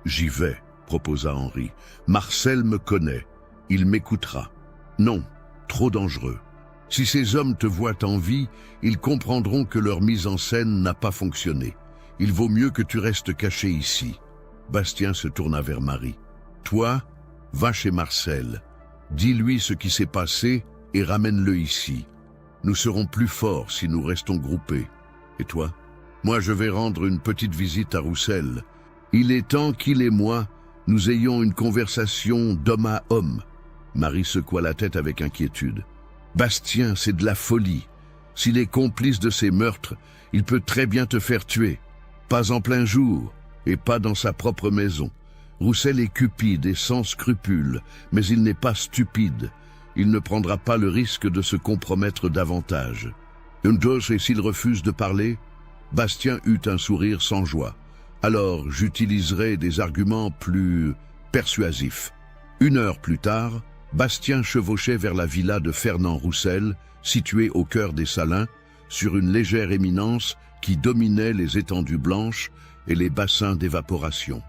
J'y vais, » proposa Henri. « Marcel me connaît. Il m'écoutera. »« Non, trop dangereux. Si ces hommes te voient en vie, ils comprendront que leur mise en scène n'a pas fonctionné. Il vaut mieux que tu restes caché ici. » Bastien se tourna vers Marie. « Toi, va chez Marcel. Dis-lui ce qui s'est passé et ramène-le ici. Nous serons plus forts si nous restons groupés. Et toi? Moi, je vais rendre une petite visite à Roussel. Il est temps qu'il et moi, nous ayons une conversation d'homme à homme. » Marie secoua la tête avec inquiétude. « Bastien, c'est de la folie. S'il est complice de ces meurtres, il peut très bien te faire tuer. Pas en plein jour, et pas dans sa propre maison. Roussel est cupide et sans scrupules, mais il n'est pas stupide. Il ne prendra pas le risque de se compromettre davantage. » Et s'il refuse de parler? Bastien eut un sourire sans joie. « Alors, j'utiliserai des arguments plus persuasifs. » 1 heure plus tard, Bastien chevauchait vers la villa de Fernand Roussel, située au cœur des Salins, sur une légère éminence qui dominait les étendues blanches et les bassins d'évaporation.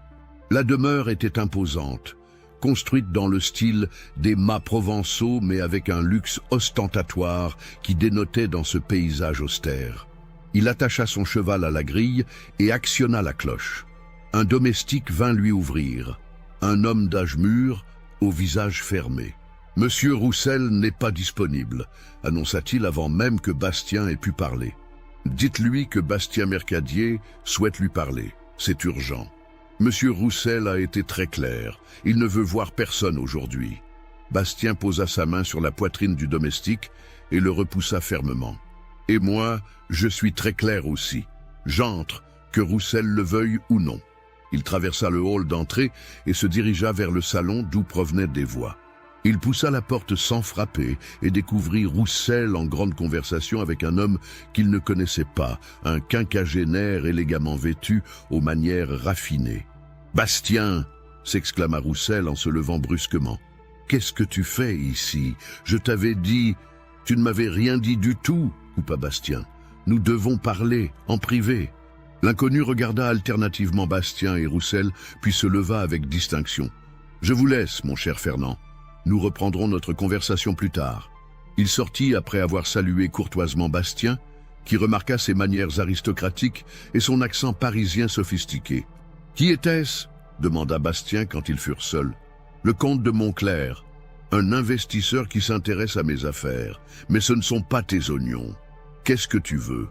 La demeure était imposante, construite dans le style des mâts provençaux mais avec un luxe ostentatoire qui dénotait dans ce paysage austère. Il attacha son cheval à la grille et actionna la cloche. Un domestique vint lui ouvrir, un homme d'âge mûr, au visage fermé. « Monsieur Roussel n'est pas disponible », annonça-t-il avant même que Bastien ait pu parler. « Dites-lui que Bastien Mercadier souhaite lui parler. C'est urgent. Monsieur Roussel a été très clair. Il ne veut voir personne aujourd'hui. » Bastien posa sa main sur la poitrine du domestique et le repoussa fermement. « Et moi, je suis très clair aussi. J'entre, que Roussel le veuille ou non. » Il traversa le hall d'entrée et se dirigea vers le salon d'où provenaient des voix. Il poussa la porte sans frapper et découvrit Roussel en grande conversation avec un homme qu'il ne connaissait pas, un quinquagénaire élégamment vêtu aux manières raffinées. « Bastien !» s'exclama Roussel en se levant brusquement. « Qu'est-ce que tu fais ici? Je t'avais dit... » « Tu ne m'avais rien dit du tout, » coupa Bastien. « Nous devons parler, en privé. » L'inconnu regarda alternativement Bastien et Roussel, puis se leva avec distinction. « Je vous laisse, mon cher Fernand. Nous reprendrons notre conversation plus tard. » Il sortit après avoir salué courtoisement Bastien, qui remarqua ses manières aristocratiques et son accent parisien sophistiqué. « Qui était-ce » demanda Bastien quand ils furent seuls. Le comte de Montclair, un investisseur qui s'intéresse à mes affaires. Mais ce ne sont pas tes oignons. Qu'est-ce que tu veux?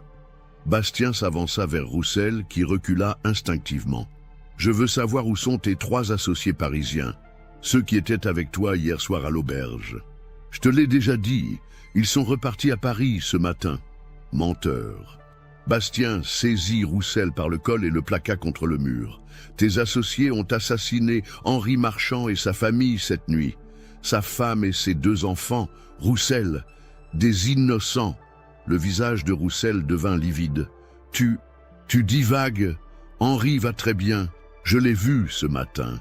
Bastien s'avança vers Roussel qui recula instinctivement. Je veux savoir où sont tes 3 associés parisiens, ceux qui étaient avec toi hier soir à l'auberge. Je te l'ai déjà dit, ils sont repartis à Paris ce matin. Menteur. Bastien saisit Roussel par le col et le plaqua contre le mur. Tes associés ont assassiné Henri Marchand et sa famille cette nuit. Sa femme et ses 2 enfants, Roussel, des innocents. Le visage de Roussel devint livide. Tu divagues. Henri va très bien. Je l'ai vu ce matin.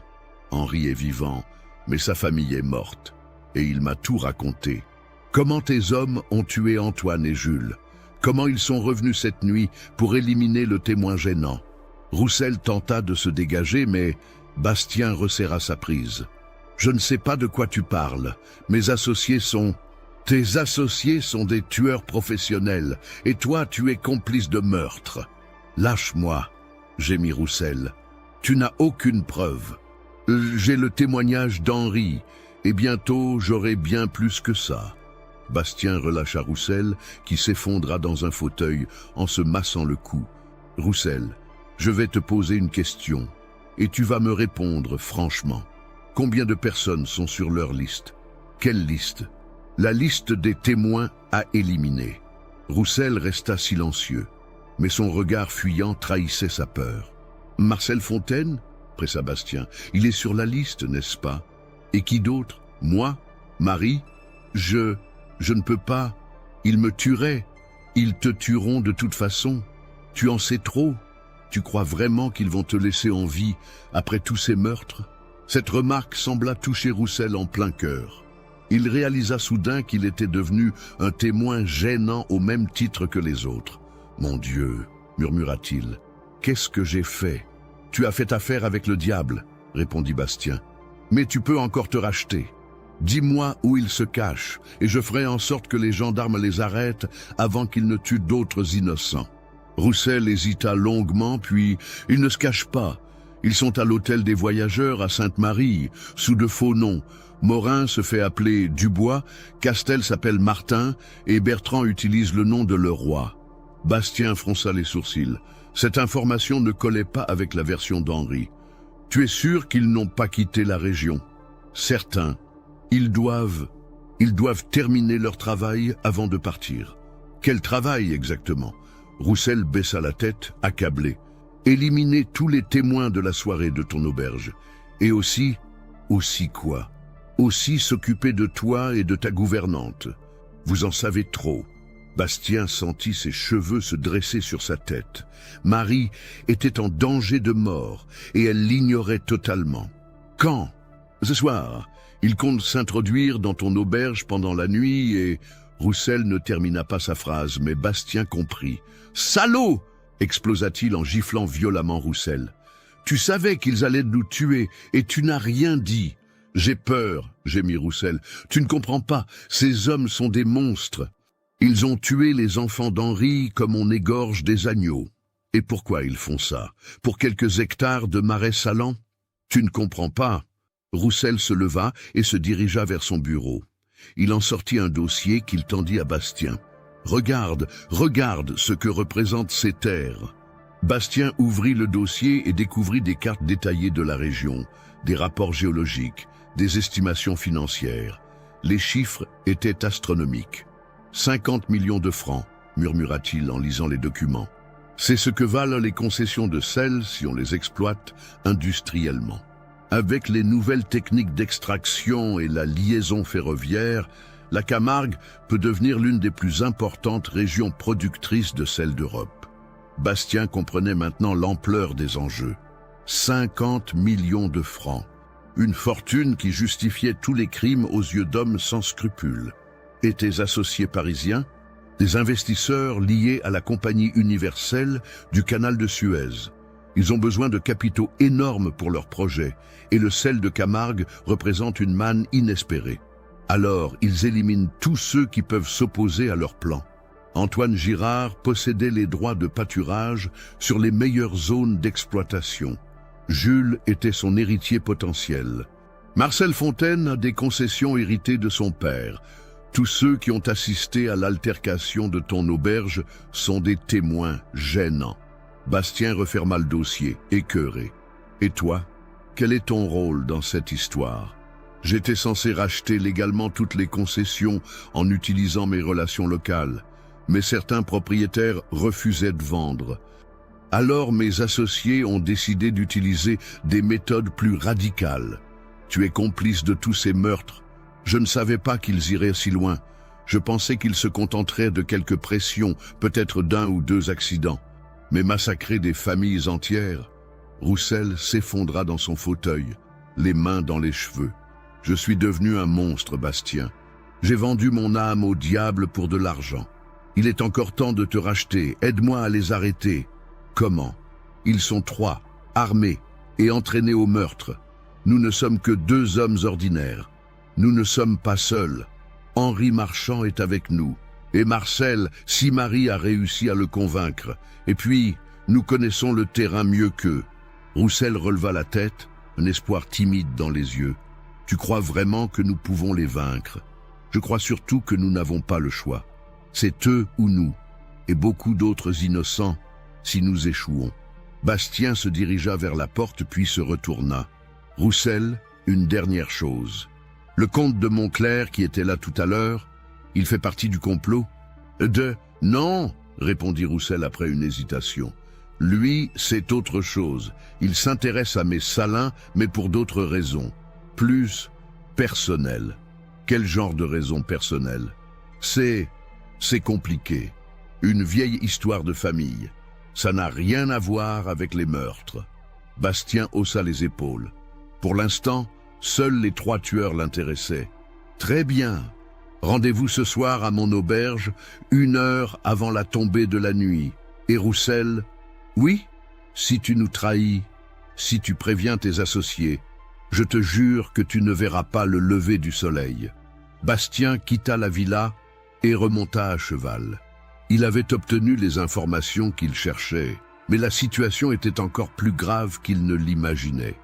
Henri est vivant, mais sa famille est morte. Et il m'a tout raconté. Comment tes hommes ont tué Antoine et Jules? Comment ils sont revenus cette nuit pour éliminer le témoin gênant? Roussel tenta de se dégager, mais Bastien resserra sa prise. Je ne sais pas de quoi tu parles. Mes associés sont... Tes associés sont des tueurs professionnels, et toi tu es complice de meurtre. Lâche-moi, gémit Roussel. Tu n'as aucune preuve. J'ai le témoignage d'Henri, et bientôt j'aurai bien plus que ça. Bastien relâcha Roussel, qui s'effondra dans un fauteuil en se massant le cou. Roussel, je vais te poser une question, et tu vas me répondre franchement. Combien de personnes sont sur leur liste? Quelle liste? La liste des témoins à éliminer. Roussel resta silencieux, mais son regard fuyant trahissait sa peur. Marcel Fontaine? Pressa Bastien. Il est sur la liste, n'est-ce pas? Et qui d'autre? Moi? Marie? Je ne peux pas. Ils me tueraient. Ils te tueront de toute façon. Tu en sais trop. Tu crois vraiment qu'ils vont te laisser en vie après tous ces meurtres? Cette remarque sembla toucher Roussel en plein cœur. Il réalisa soudain qu'il était devenu un témoin gênant au même titre que les autres. « Mon Dieu !» murmura-t-il. « Qu'est-ce que j'ai fait ?»« Tu as fait affaire avec le diable, » répondit Bastien. « Mais tu peux encore te racheter. Dis-moi où il se cache, et je ferai en sorte que les gendarmes les arrêtent avant qu'ils ne tuent d'autres innocents. » Roussel hésita longuement, puis « Ils ne se cachent pas. Ils sont à l'hôtel des voyageurs à Sainte-Marie, sous de faux noms. Morin se fait appeler Dubois, Castel s'appelle Martin, et Bertrand utilise le nom de Leroy. » Bastien fronça les sourcils. Cette information ne collait pas avec la version d'Henri. « Tu es sûr qu'ils n'ont pas quitté la région? »« Certains. Ils doivent terminer leur travail avant de partir. »« Quel travail exactement ?» Roussel baissa la tête, accablé. « Éliminer tous les témoins de la soirée de ton auberge. Et aussi... » « Aussi quoi ? Aussi s'occuper de toi et de ta gouvernante. Vous en savez trop. » Bastien sentit ses cheveux se dresser sur sa tête. Marie était en danger de mort et elle l'ignorait totalement. « Quand ? » ?»« Ce soir. Il compte s'introduire dans ton auberge pendant la nuit et... » Roussel ne termina pas sa phrase, mais Bastien comprit. « Salaud !» explosa-t-il en giflant violemment Roussel. « Tu savais qu'ils allaient nous tuer et tu n'as rien dit. »« J'ai peur, » gémit Roussel. « Tu ne comprends pas, ces hommes sont des monstres. Ils ont tué les enfants d'Henri comme on égorge des agneaux. Et pourquoi ils font ça? Pour quelques hectares de marais salants? Tu ne comprends pas. » Roussel se leva et se dirigea vers son bureau. Il en sortit un dossier qu'il tendit à Bastien. « Regarde ce que représentent ces terres. » Bastien ouvrit le dossier et découvrit des cartes détaillées de la région, des rapports géologiques, des estimations financières. Les chiffres étaient astronomiques. « 50 millions de francs, » murmura-t-il en lisant les documents. « C'est ce que valent les concessions de sel si on les exploite industriellement. Avec les nouvelles techniques d'extraction et la liaison ferroviaire, la Camargue peut devenir l'une des plus importantes régions productrices de sel d'Europe. » Bastien comprenait maintenant l'ampleur des enjeux. 50 millions de francs. Une fortune qui justifiait tous les crimes aux yeux d'hommes sans scrupules. Et tes associés parisiens? Des investisseurs liés à la Compagnie universelle du canal de Suez. Ils ont besoin de capitaux énormes pour leurs projets, et le sel de Camargue représente une manne inespérée. Alors, ils éliminent tous ceux qui peuvent s'opposer à leur plan. Antoine Girard possédait les droits de pâturage sur les meilleures zones d'exploitation. Jules était son héritier potentiel. Marcel Fontaine a des concessions héritées de son père. Tous ceux qui ont assisté à l'altercation de ton auberge sont des témoins gênants. Bastien referma le dossier, écœuré. Et toi, quel est ton rôle dans cette histoire? J'étais censé racheter légalement toutes les concessions en utilisant mes relations locales, mais certains propriétaires refusaient de vendre. Alors mes associés ont décidé d'utiliser des méthodes plus radicales. Tu es complice de tous ces meurtres. Je ne savais pas qu'ils iraient si loin. Je pensais qu'ils se contenteraient de quelques pressions, peut-être d'un ou deux accidents. Mais massacrer des familles entières... Roussel s'effondra dans son fauteuil, les mains dans les cheveux. Je suis devenu un monstre, Bastien. J'ai vendu mon âme au diable pour de l'argent. Il est encore temps de te racheter. Aide-moi à les arrêter. Comment? Ils sont 3, armés et entraînés au meurtre. Nous ne sommes que 2 hommes ordinaires. Nous ne sommes pas seuls. Henri Marchand est avec nous. Et Marcel, si Marie a réussi à le convaincre. Et puis, nous connaissons le terrain mieux qu'eux. Roussel releva la tête, un espoir timide dans les yeux. Tu crois vraiment que nous pouvons les vaincre? Je crois surtout que nous n'avons pas le choix. C'est eux ou nous, et beaucoup d'autres innocents, si nous échouons. Bastien se dirigea vers la porte puis se retourna. Roussel, une dernière chose. Le comte de Montclair, qui était là tout à l'heure, il fait partie du complot? Non, répondit Roussel après une hésitation. Lui, c'est autre chose. Il s'intéresse à mes salins, mais pour d'autres raisons. Plus personnelles. Quel genre de raisons personnelles? C'est compliqué. Une vieille histoire de famille. Ça n'a rien à voir avec les meurtres. Bastien haussa les épaules. Pour l'instant, seuls les 3 tueurs l'intéressaient. Très bien. Rendez-vous ce soir à mon auberge, 1 heure avant la tombée de la nuit. Et Roussel? Oui, si tu nous trahis, si tu préviens tes associés, je te jure que tu ne verras pas le lever du soleil. Bastien quitta la villa et remonta à cheval. Il avait obtenu les informations qu'il cherchait, mais la situation était encore plus grave qu'il ne l'imaginait.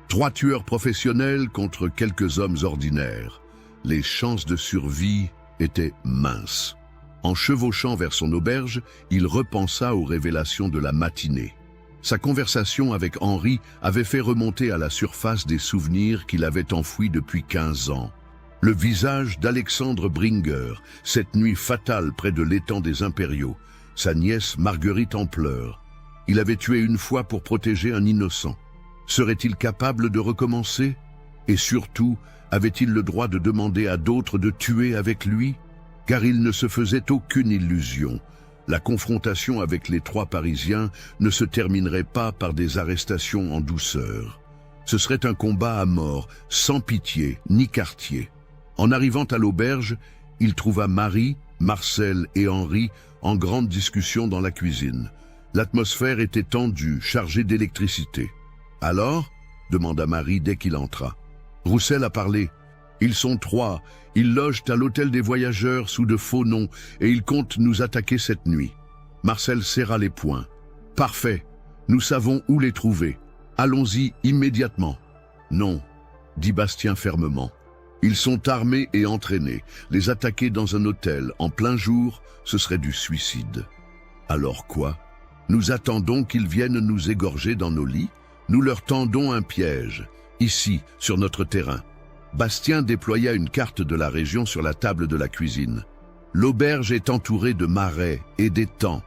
3 tueurs professionnels contre quelques hommes ordinaires. Les chances de survie étaient minces. En chevauchant vers son auberge, il repensa aux révélations de la matinée. Sa conversation avec Henri avait fait remonter à la surface des souvenirs qu'il avait enfouis depuis 15 ans. Le visage d'Alexandre Bringer, cette nuit fatale près de l'étang des Impériaux, sa nièce Marguerite en pleurs. Il avait tué une fois pour protéger un innocent. Serait-il capable de recommencer? Et surtout, avait-il le droit de demander à d'autres de tuer avec lui? Car il ne se faisait aucune illusion. La confrontation avec les 3 Parisiens ne se terminerait pas par des arrestations en douceur. Ce serait un combat à mort, sans pitié ni quartier. En arrivant à l'auberge, il trouva Marie, Marcel et Henri en grande discussion dans la cuisine. L'atmosphère était tendue, chargée d'électricité. « Alors ?» demanda Marie dès qu'il entra. Roussel a parlé. Ils sont 3, ils logent à l'hôtel des voyageurs sous de faux noms et ils comptent nous attaquer cette nuit. Marcel serra les poings. Parfait, nous savons où les trouver. Allons-y immédiatement. Non, dit Bastien fermement. Ils sont armés et entraînés. Les attaquer dans un hôtel en plein jour, ce serait du suicide. Alors quoi? Nous attendons qu'ils viennent nous égorger dans nos lits. Nous leur tendons un piège, ici, sur notre terrain. Bastien déploya une carte de la région sur la table de la cuisine. L'auberge est entourée de marais et d'étangs.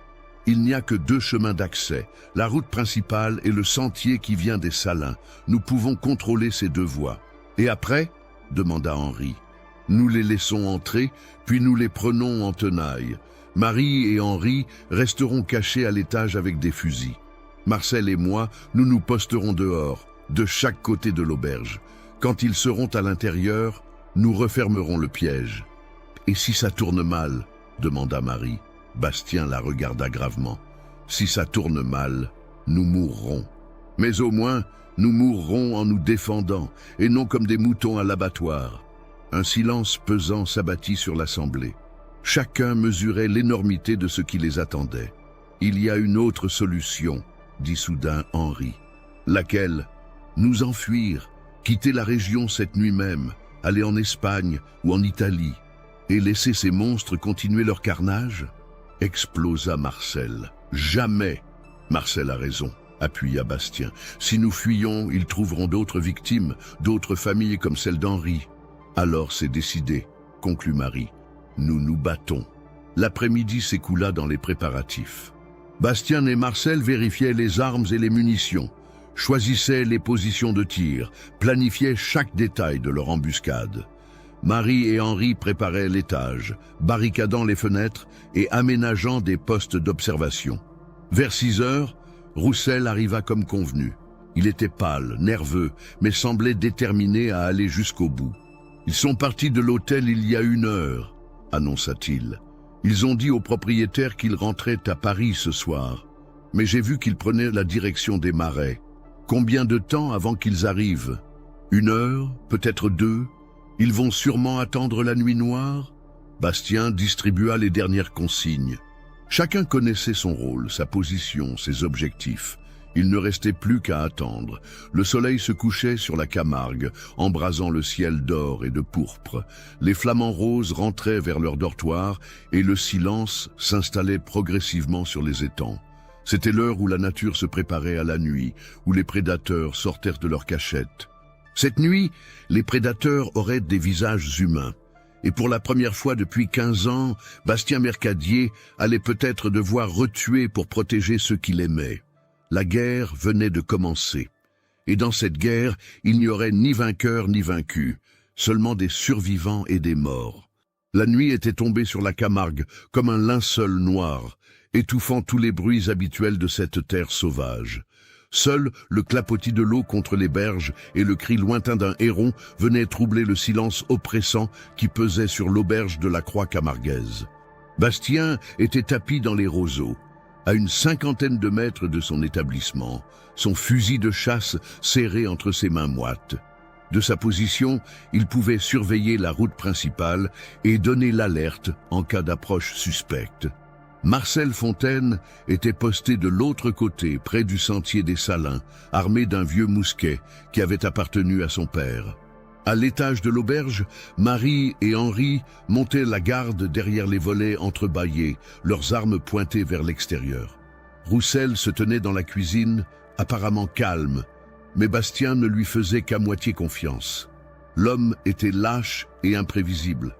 Il n'y a que 2 chemins d'accès, la route principale et le sentier qui vient des Salins. Nous pouvons contrôler ces 2 voies. Et après? Demanda Henri. Nous les laissons entrer, puis nous les prenons en tenaille. Marie et Henri resteront cachés à l'étage avec des fusils. Marcel et moi, nous nous posterons dehors, de chaque côté de l'auberge. Quand ils seront à l'intérieur, nous refermerons le piège. « Et si ça tourne mal ?» demanda Marie. Bastien la regarda gravement. « Si ça tourne mal, nous mourrons. Mais au moins, nous mourrons en nous défendant, et non comme des moutons à l'abattoir. » Un silence pesant s'abattit sur l'assemblée. Chacun mesurait l'énormité de ce qui les attendait. « Il y a une autre solution, » dit soudain Henri. « Laquelle? Nous enfuir, quitter la région cette nuit même, aller en Espagne ou en Italie, et laisser ces monstres continuer leur carnage? Explosa Marcel. Jamais. Marcel a raison, appuya Bastien. Si nous fuyons, ils trouveront d'autres victimes, d'autres familles comme celle d'Henri. Alors c'est décidé, conclut Marie. Nous nous battons. L'après-midi s'écoula dans les préparatifs. Bastien et Marcel vérifiaient les armes et les munitions, choisissaient les positions de tir, planifiaient chaque détail de leur embuscade. Marie et Henri préparaient l'étage, barricadant les fenêtres et aménageant des postes d'observation. Vers 6 heures, Roussel arriva comme convenu. Il était pâle, nerveux, mais semblait déterminé à aller jusqu'au bout. « Ils sont partis de l'hôtel il y a 1 heure », annonça-t-il. « Ils ont dit au propriétaire qu'ils rentraient à Paris ce soir. Mais j'ai vu qu'ils prenaient la direction des Marais. Combien de temps avant qu'ils arrivent? 1 heure, peut-être 2? Ils vont sûrement attendre la nuit noire ?» Bastien distribua les dernières consignes. Chacun connaissait son rôle, sa position, ses objectifs. Il ne restait plus qu'à attendre. Le soleil se couchait sur la Camargue, embrasant le ciel d'or et de pourpre. Les flamants roses rentraient vers leur dortoir et le silence s'installait progressivement sur les étangs. C'était l'heure où la nature se préparait à la nuit, où les prédateurs sortèrent de leur cachette. Cette nuit, les prédateurs auraient des visages humains. Et pour la première fois depuis 15 ans, Bastien Mercadier allait peut-être devoir retuer pour protéger ceux qu'il aimait. La guerre venait de commencer. Et dans cette guerre, il n'y aurait ni vainqueur ni vaincu, seulement des survivants et des morts. La nuit était tombée sur la Camargue comme un linceul noir, étouffant tous les bruits habituels de cette terre sauvage. Seul le clapotis de l'eau contre les berges et le cri lointain d'un héron venaient troubler le silence oppressant qui pesait sur l'auberge de la Croix camarguaise. Bastien était tapi dans les roseaux, à une 50aine de mètres de son établissement, son fusil de chasse serré entre ses mains moites. De sa position, il pouvait surveiller la route principale et donner l'alerte en cas d'approche suspecte. Marcel Fontaine était posté de l'autre côté, près du sentier des Salins, armé d'un vieux mousquet qui avait appartenu à son père. À l'étage de l'auberge, Marie et Henri montaient la garde derrière les volets entrebâillés, leurs armes pointées vers l'extérieur. Roussel se tenait dans la cuisine, apparemment calme, mais Bastien ne lui faisait qu'à moitié confiance. L'homme était lâche et imprévisible.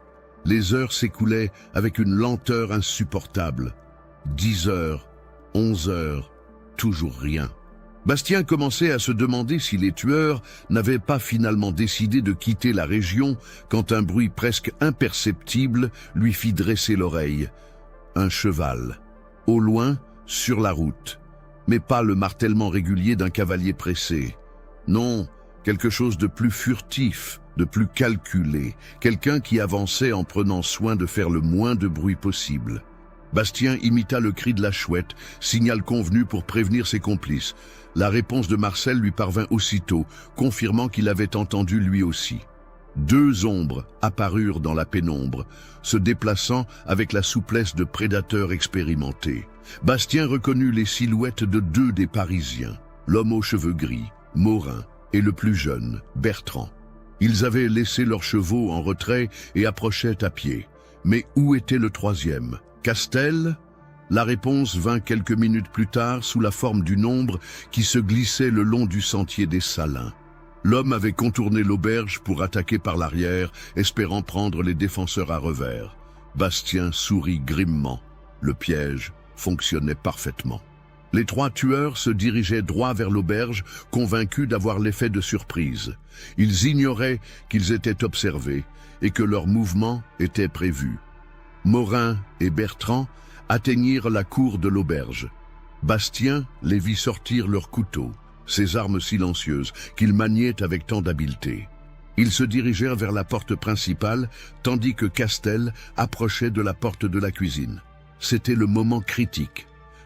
Les heures s'écoulaient avec une lenteur insupportable. 10 heures, 11 heures, toujours rien. Bastien commençait à se demander si les tueurs n'avaient pas finalement décidé de quitter la région quand un bruit presque imperceptible lui fit dresser l'oreille. Un cheval. Au loin, sur la route. Mais pas le martèlement régulier d'un cavalier pressé. Non, quelque chose de plus furtif, de plus calculé, quelqu'un qui avançait en prenant soin de faire le moins de bruit possible. Bastien imita le cri de la chouette, signal convenu pour prévenir ses complices. La réponse de Marcel lui parvint aussitôt, confirmant qu'il avait entendu lui aussi. 2 ombres apparurent dans la pénombre, se déplaçant avec la souplesse de prédateurs expérimentés. Bastien reconnut les silhouettes de 2 des Parisiens, l'homme aux cheveux gris, Morin, et le plus jeune, Bertrand. Ils avaient laissé leurs chevaux en retrait et approchaient à pied. Mais où était le 3e? Castel? La réponse vint quelques minutes plus tard sous la forme d'une ombre qui se glissait le long du sentier des Salins. L'homme avait contourné l'auberge pour attaquer par l'arrière, espérant prendre les défenseurs à revers. Bastien sourit grimement. Le piège fonctionnait parfaitement. Les 3 tueurs se dirigeaient droit vers l'auberge, convaincus d'avoir l'effet de surprise. Ils ignoraient qu'ils étaient observés et que leur mouvement était prévu. Morin et Bertrand atteignirent la cour de l'auberge. Bastien les vit sortir leurs couteaux, ces armes silencieuses qu'ils maniaient avec tant d'habileté. Ils se dirigèrent vers la porte principale, tandis que Castel approchait de la porte de la cuisine. C'était le moment critique.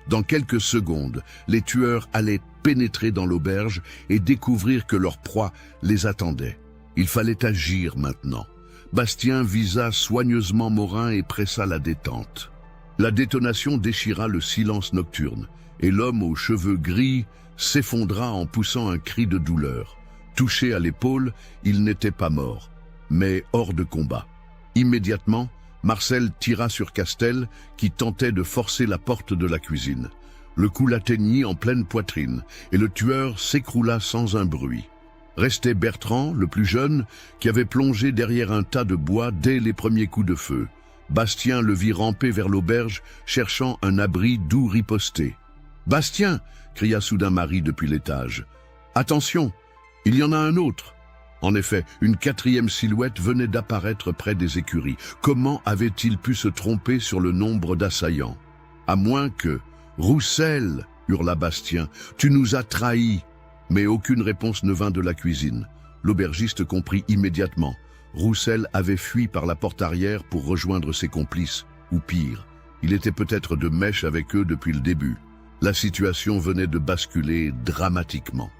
Dans quelques secondes, les tueurs allaient pénétrer dans l'auberge et découvrir que leur proie les attendait. Il fallait agir maintenant. Bastien visa soigneusement Morin et pressa la détente. La détonation déchira le silence nocturne, et l'homme aux cheveux gris s'effondra en poussant un cri de douleur. Touché à l'épaule, il n'était pas mort, mais hors de combat. Immédiatement, Marcel tira sur Castel, qui tentait de forcer la porte de la cuisine. Le coup l'atteignit en pleine poitrine, et le tueur s'écroula sans un bruit. Restait Bertrand, le plus jeune, qui avait plongé derrière un tas de bois dès les premiers coups de feu. Bastien le vit ramper vers l'auberge, cherchant un abri d'où riposter. « Bastien !» cria soudain Marie depuis l'étage. « Attention, il y en a un autre !» En effet, une quatrième silhouette venait d'apparaître près des écuries. Comment avait-il pu se tromper sur le nombre d'assaillants? À moins que... « Roussel !» hurla Bastien. « Tu nous as trahis !» Mais aucune réponse ne vint de la cuisine. L'aubergiste comprit immédiatement. Roussel avait fui par la porte arrière pour rejoindre ses complices, ou pire, il était peut-être de mèche avec eux depuis le début. La situation venait de basculer dramatiquement.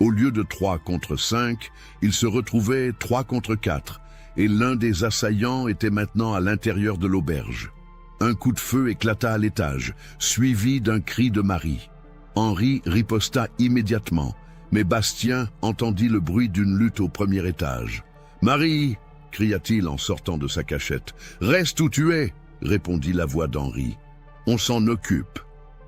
Au lieu de 3 contre 5, il se retrouvait 3 contre 4, et l'un des assaillants était maintenant à l'intérieur de l'auberge. Un coup de feu éclata à l'étage, suivi d'un cri de Marie. Henri riposta immédiatement, mais Bastien entendit le bruit d'une lutte au premier étage. « Marie !» cria-t-il en sortant de sa cachette. « Reste où tu es !» répondit la voix d'Henri. « On s'en occupe. »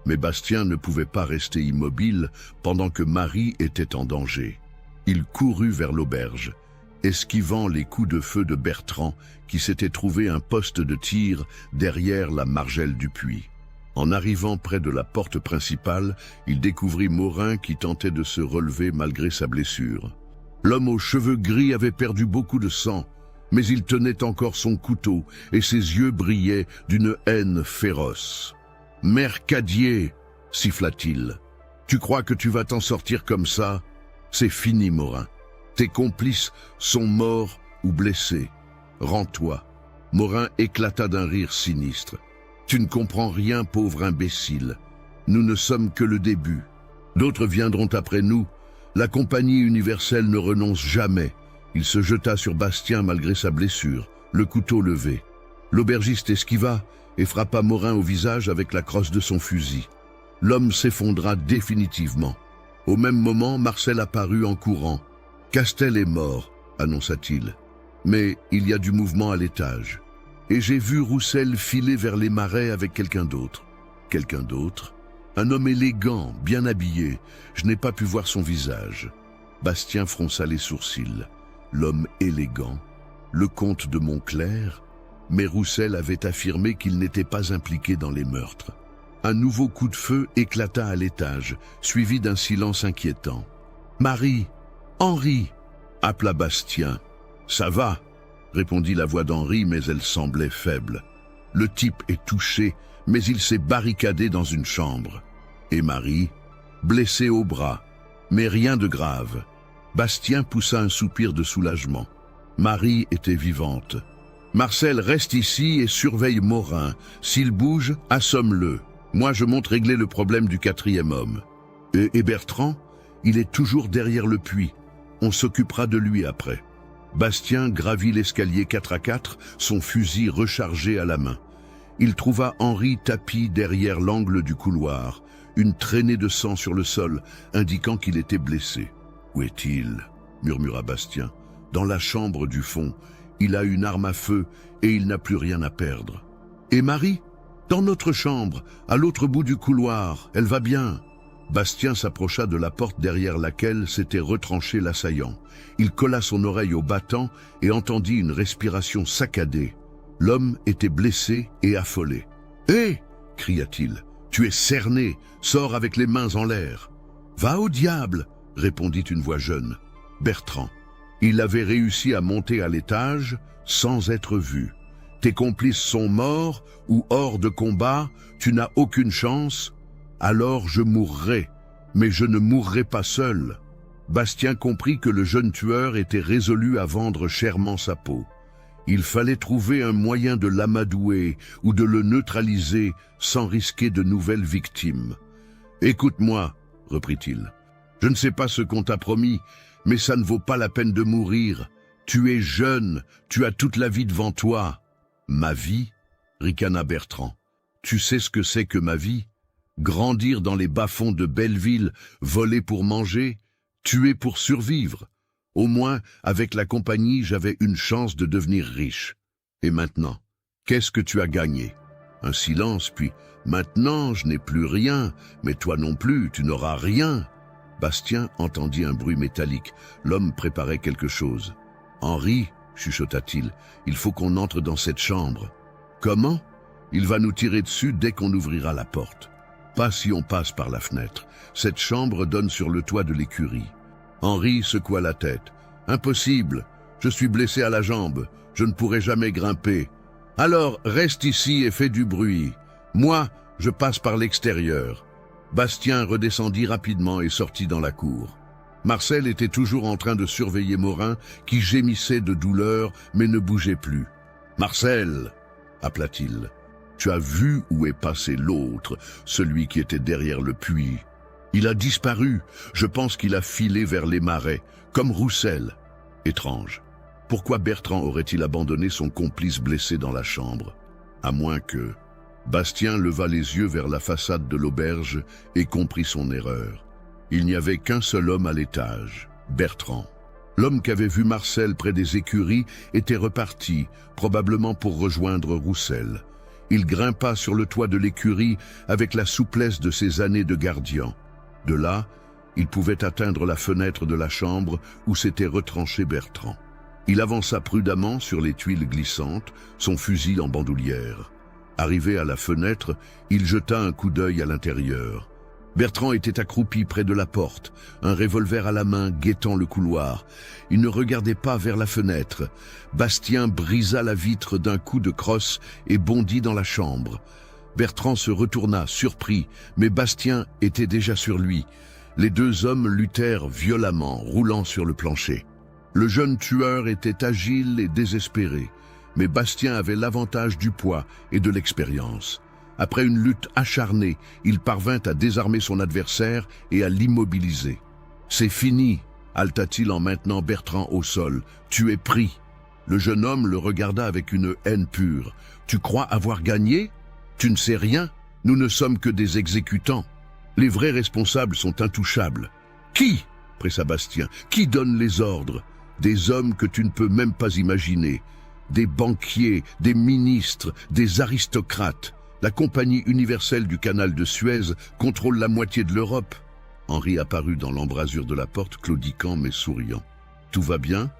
Mais Bastien ne pouvait pas rester immobile pendant que Marie était en danger. Il courut vers l'auberge, esquivant les coups de feu de Bertrand, qui s'était trouvé un poste de tir derrière la margelle du puits. En arrivant près de la porte principale, il découvrit Morin qui tentait de se relever malgré sa blessure. L'homme aux cheveux gris avait perdu beaucoup de sang, mais il tenait encore son couteau et ses yeux brillaient d'une haine féroce. « Mercadier !» siffla-t-il. « Tu crois que tu vas t'en sortir comme ça? C'est fini, Morin. Tes complices sont morts ou blessés. Rends-toi. » Morin éclata d'un rire sinistre. « Tu ne comprends rien, pauvre imbécile. Nous ne sommes que le début. D'autres viendront après nous. La compagnie universelle ne renonce jamais. » Il se jeta sur Bastien malgré sa blessure, le couteau levé. L'aubergiste esquiva et frappa Morin au visage avec la crosse de son fusil. L'homme s'effondra définitivement. Au même moment, Marcel apparut en courant. « Castel est mort », annonça-t-il. « Mais il y a du mouvement à l'étage. Et j'ai vu Roussel filer vers les marais avec quelqu'un d'autre. » Quelqu'un d'autre? Un homme élégant, bien habillé. Je n'ai pas pu voir son visage. Bastien fronça les sourcils. L'homme élégant, le comte de Montclair, mais Roussel avait affirmé qu'il n'était pas impliqué dans les meurtres. Un nouveau coup de feu éclata à l'étage, suivi d'un silence inquiétant. « Marie! Henri !» appela Bastien. « Ça va ?» répondit la voix d'Henri, mais elle semblait faible. « Le type est touché, mais il s'est barricadé dans une chambre. » Et Marie, blessée au bras, mais rien de grave. Bastien poussa un soupir de soulagement. Marie était vivante. « Marcel, reste ici et surveille Morin. S'il bouge, assomme-le. Moi, je monte régler le problème du 4e homme. Et Bertrand, il est toujours derrière le puits. On s'occupera de lui après. » Bastien gravit l'escalier 4 à 4, son fusil rechargé à la main. Il trouva Henri tapi derrière l'angle du couloir, une traînée de sang sur le sol, indiquant qu'il était blessé. « Où est-il » murmura Bastien. « Dans la chambre du fond. Il a une arme à feu et il n'a plus rien à perdre. »« Et Marie ?»« Dans notre chambre, à l'autre bout du couloir. Elle va bien. » Bastien s'approcha de la porte derrière laquelle s'était retranché l'assaillant. Il colla son oreille au battant et entendit une respiration saccadée. L'homme était blessé et affolé. « Hé !» cria-t-il. « Tu es cerné, sors avec les mains en l'air. »« Va au diable !» répondit une voix jeune. Bertrand. Il avait réussi à monter à l'étage sans être vu. Tes complices sont morts ou hors de combat, tu n'as aucune chance. Alors je mourrai, mais je ne mourrai pas seul. Bastien comprit que le jeune tueur était résolu à vendre chèrement sa peau. Il fallait trouver un moyen de l'amadouer ou de le neutraliser sans risquer de nouvelles victimes. « Écoute-moi, » reprit-il. « Je ne sais pas ce qu'on t'a promis, mais ça ne vaut pas la peine de mourir. Tu es jeune, tu as toute la vie devant toi. »« Ma vie ?» ricana Bertrand. « Tu sais ce que c'est que ma vie ? Grandir dans les bas-fonds de Belleville, voler pour manger, tuer pour survivre. Au moins, avec la compagnie, j'avais une chance de devenir riche. Et maintenant, qu'est-ce que tu as gagné? Un silence, puis « Maintenant, je n'ai plus rien, mais toi non plus, tu n'auras rien. » Bastien entendit un bruit métallique. L'homme préparait quelque chose. « Henri, » chuchota-t-il, « il faut qu'on entre dans cette chambre. »« Comment ? Il va nous tirer dessus dès qu'on ouvrira la porte. » « Pas si on passe par la fenêtre. Cette chambre donne sur le toit de l'écurie. » Henri secoua la tête. « Impossible. Je suis blessé à la jambe. Je ne pourrai jamais grimper. »« Alors, reste ici et fais du bruit. Moi, je passe par l'extérieur. » Bastien redescendit rapidement et sortit dans la cour. Marcel était toujours en train de surveiller Morin, qui gémissait de douleur, mais ne bougeait plus. « Marcel !» appela-t-il. « Tu as vu où est passé l'autre, celui qui était derrière le puits. Il a disparu. Je pense qu'il a filé vers les marais, comme Roussel. Étrange. Pourquoi Bertrand aurait-il abandonné son complice blessé dans la chambre? À moins que... » Bastien leva les yeux vers la façade de l'auberge et comprit son erreur. Il n'y avait qu'un seul homme à l'étage, Bertrand. L'homme qu'avait vu Marcel près des écuries était reparti, probablement pour rejoindre Roussel. Il grimpa sur le toit de l'écurie avec la souplesse de ses années de gardien. De là, il pouvait atteindre la fenêtre de la chambre où s'était retranché Bertrand. Il avança prudemment sur les tuiles glissantes, son fusil en bandoulière. Arrivé à la fenêtre, il jeta un coup d'œil à l'intérieur. Bertrand était accroupi près de la porte, un revolver à la main, guettant le couloir. Il ne regardait pas vers la fenêtre. Bastien brisa la vitre d'un coup de crosse et bondit dans la chambre. Bertrand se retourna, surpris, mais Bastien était déjà sur lui. Les deux hommes luttèrent violemment, roulant sur le plancher. Le jeune tueur était agile et désespéré, mais Bastien avait l'avantage du poids et de l'expérience. Après une lutte acharnée, il parvint à désarmer son adversaire et à l'immobiliser. « C'est fini !» halta-t-il en maintenant Bertrand au sol. « Tu es pris !» Le jeune homme le regarda avec une haine pure. « Tu crois avoir gagné ? Tu ne sais rien ? Nous ne sommes que des exécutants. Les vrais responsables sont intouchables. »« Qui ?» pressa Bastien. « Qui donne les ordres ? Des hommes que tu ne peux même pas imaginer. Des banquiers, des ministres, des aristocrates. La compagnie universelle du canal de Suez contrôle la moitié de l'Europe. » Henri apparut dans l'embrasure de la porte, claudiquant mais souriant. « Tout va bien ? » ?»«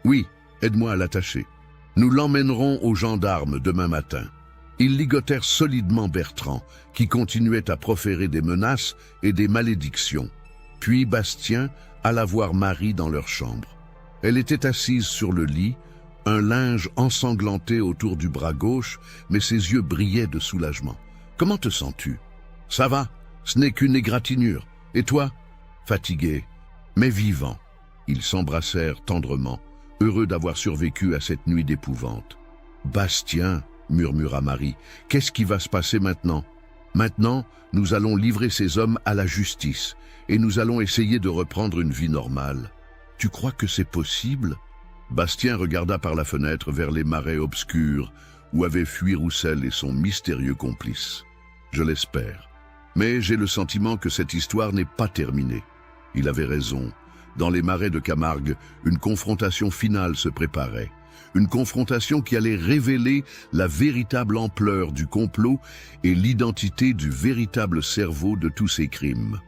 Oui, aide-moi à l'attacher. Nous l'emmènerons aux gendarmes demain matin. » Ils ligotèrent solidement Bertrand, qui continuait à proférer des menaces et des malédictions. Puis Bastien alla voir Marie dans leur chambre. Elle était assise sur le lit, un linge ensanglanté autour du bras gauche, mais ses yeux brillaient de soulagement. « Comment te sens-tu ?»« Ça va, ce n'est qu'une égratignure. Et toi ?»« Fatigué, mais vivant. » Ils s'embrassèrent tendrement, heureux d'avoir survécu à cette nuit d'épouvante. « Bastien, » murmura Marie, « qu'est-ce qui va se passer maintenant ? Maintenant, nous allons livrer ces hommes à la justice, et nous allons essayer de reprendre une vie normale. Tu crois que c'est possible ?» Bastien regarda par la fenêtre vers les marais obscurs où avaient fui Roussel et son mystérieux complice. « Je l'espère. Mais j'ai le sentiment que cette histoire n'est pas terminée. » Il avait raison. Dans les marais de Camargue, une confrontation finale se préparait. Une confrontation qui allait révéler la véritable ampleur du complot et l'identité du véritable cerveau de tous ces crimes.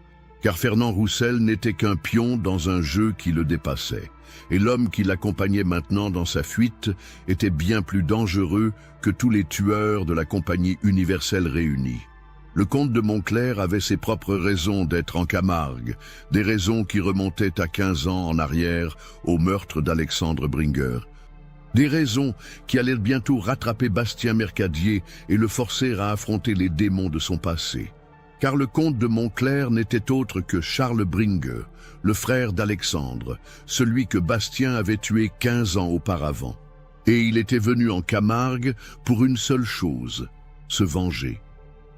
Car Fernand Roussel n'était qu'un pion dans un jeu qui le dépassait. Et l'homme qui l'accompagnait maintenant dans sa fuite était bien plus dangereux que tous les tueurs de la compagnie universelle réunis. Le comte de Montclair avait ses propres raisons d'être en Camargue, des raisons qui remontaient à 15 ans en arrière au meurtre d'Alexandre Bringer. Des raisons qui allaient bientôt rattraper Bastien Mercadier et le forcer à affronter les démons de son passé. Car le comte de Montclair n'était autre que Charles Bringer, le frère d'Alexandre, celui que Bastien avait tué 15 ans auparavant. Et il était venu en Camargue pour une seule chose, se venger.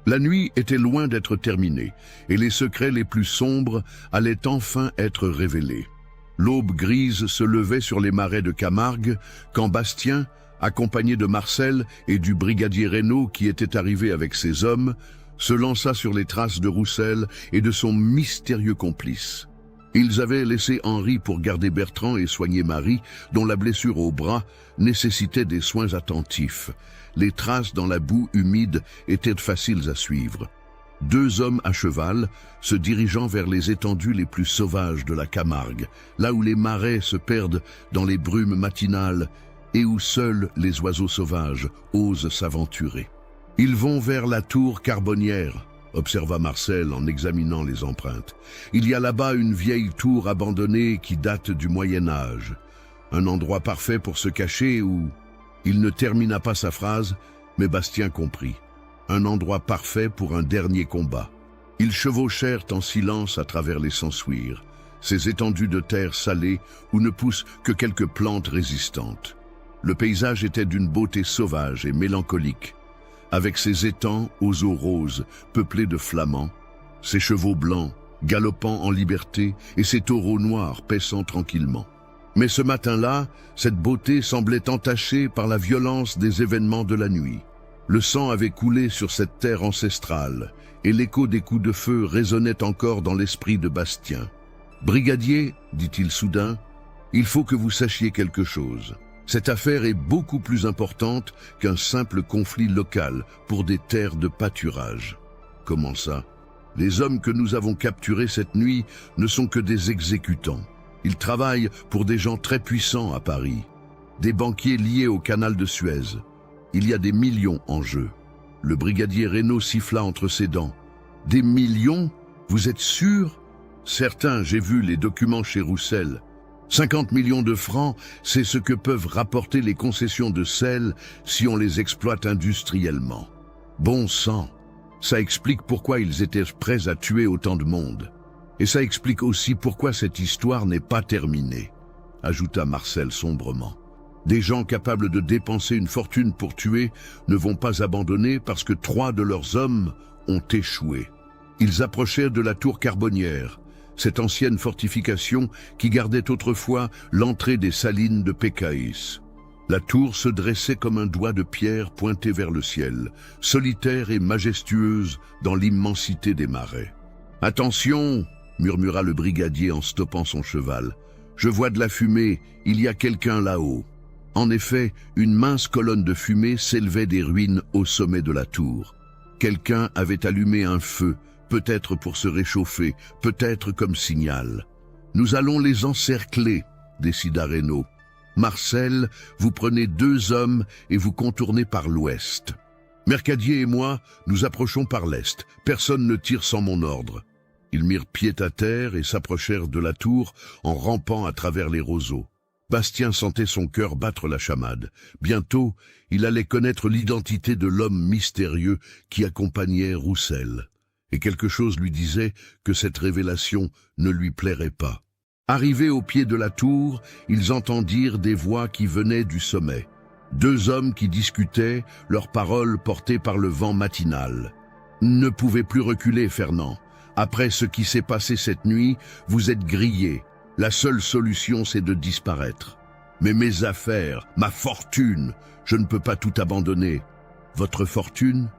La nuit était loin d'être terminée, et les secrets les plus sombres allaient enfin être révélés. L'aube grise se levait sur les marais de Camargue quand Bastien, accompagné de Marcel et du brigadier Reynaud qui était arrivé avec ses hommes, se lança sur les traces de Roussel et de son mystérieux complice. Ils avaient laissé Henri pour garder Bertrand et soigner Marie, dont la blessure au bras nécessitait des soins attentifs. Les traces dans la boue humide étaient faciles à suivre. 2 hommes à cheval, se dirigeant vers les étendues les plus sauvages de la Camargue, là où les marais se perdent dans les brumes matinales et où seuls les oiseaux sauvages osent s'aventurer. « Ils vont vers la tour Carbonnière », observa Marcel en examinant les empreintes. « Il y a là-bas une vieille tour abandonnée qui date du Moyen-Âge. Un endroit parfait pour se cacher où... » Il ne termina pas sa phrase, mais Bastien comprit. Un endroit parfait pour un dernier combat. Ils chevauchèrent en silence à travers les Sansuires, ces étendues de terre salée où ne poussent que quelques plantes résistantes. Le paysage était d'une beauté sauvage et mélancolique, avec ses étangs aux eaux roses, peuplés de flamands, ses chevaux blancs, galopant en liberté, et ses taureaux noirs paissant tranquillement. Mais ce matin-là, cette beauté semblait entachée par la violence des événements de la nuit. Le sang avait coulé sur cette terre ancestrale, et l'écho des coups de feu résonnait encore dans l'esprit de Bastien. « Brigadier, dit-il soudain, il faut que vous sachiez quelque chose. Cette affaire est beaucoup plus importante qu'un simple conflit local pour des terres de pâturage. » « Comment ça ? Les hommes que nous avons capturés cette nuit ne sont que des exécutants. Ils travaillent pour des gens très puissants à Paris, des banquiers liés au canal de Suez. Il y a des millions en jeu. » Le brigadier Reynaud siffla entre ses dents. « Des millions ? Vous êtes sûr ? » ?»« Certains, j'ai vu les documents chez Roussel. 50 millions de francs, c'est ce que peuvent rapporter les concessions de sel si on les exploite industriellement. Bon sang, ça explique pourquoi ils étaient prêts à tuer autant de monde. Et ça explique aussi pourquoi cette histoire n'est pas terminée, ajouta Marcel sombrement. Des gens capables de dépenser une fortune pour tuer ne vont pas abandonner parce que 3 de leurs hommes ont échoué. Ils approchèrent de la tour Carbonnière, cette ancienne fortification qui gardait autrefois l'entrée des salines de Pécaïs. La tour se dressait comme un doigt de pierre pointé vers le ciel, solitaire et majestueuse dans l'immensité des marais. « Attention !» murmura le brigadier en stoppant son cheval. « Je vois de la fumée, il y a quelqu'un là-haut. » En effet, une mince colonne de fumée s'élevait des ruines au sommet de la tour. Quelqu'un avait allumé un feu, peut-être pour se réchauffer, peut-être comme signal. « Nous allons les encercler, » décida Reynaud. « Marcel, vous prenez 2 hommes et vous contournez par l'ouest. Mercadier et moi, nous approchons par l'est. Personne ne tire sans mon ordre. » Ils mirent pied à terre et s'approchèrent de la tour en rampant à travers les roseaux. Bastien sentait son cœur battre la chamade. Bientôt, il allait connaître l'identité de l'homme mystérieux qui accompagnait Roussel. Et quelque chose lui disait que cette révélation ne lui plairait pas. Arrivés au pied de la tour, ils entendirent des voix qui venaient du sommet. 2 hommes qui discutaient, leurs paroles portées par le vent matinal. « Ne pouvez plus reculer, Fernand. Après ce qui s'est passé cette nuit, vous êtes grillé. La seule solution, c'est de disparaître. Mais mes affaires, ma fortune, je ne peux pas tout abandonner. » « Votre fortune ?»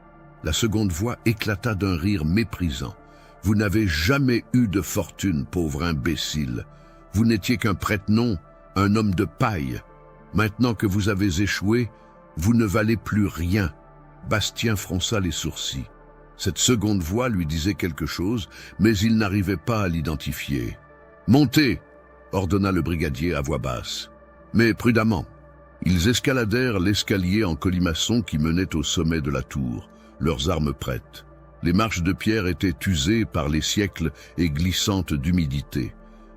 La seconde voix éclata d'un rire méprisant. « Vous n'avez jamais eu de fortune, pauvre imbécile. Vous n'étiez qu'un prête-nom, un homme de paille. Maintenant que vous avez échoué, vous ne valez plus rien. » Bastien fronça les sourcils. Cette seconde voix lui disait quelque chose, mais il n'arrivait pas à l'identifier. « Montez !» ordonna le brigadier à voix basse. Mais prudemment. Ils escaladèrent l'escalier en colimaçon qui menait au sommet de la tour, leurs armes prêtes. Les marches de pierre étaient usées par les siècles et glissantes d'humidité.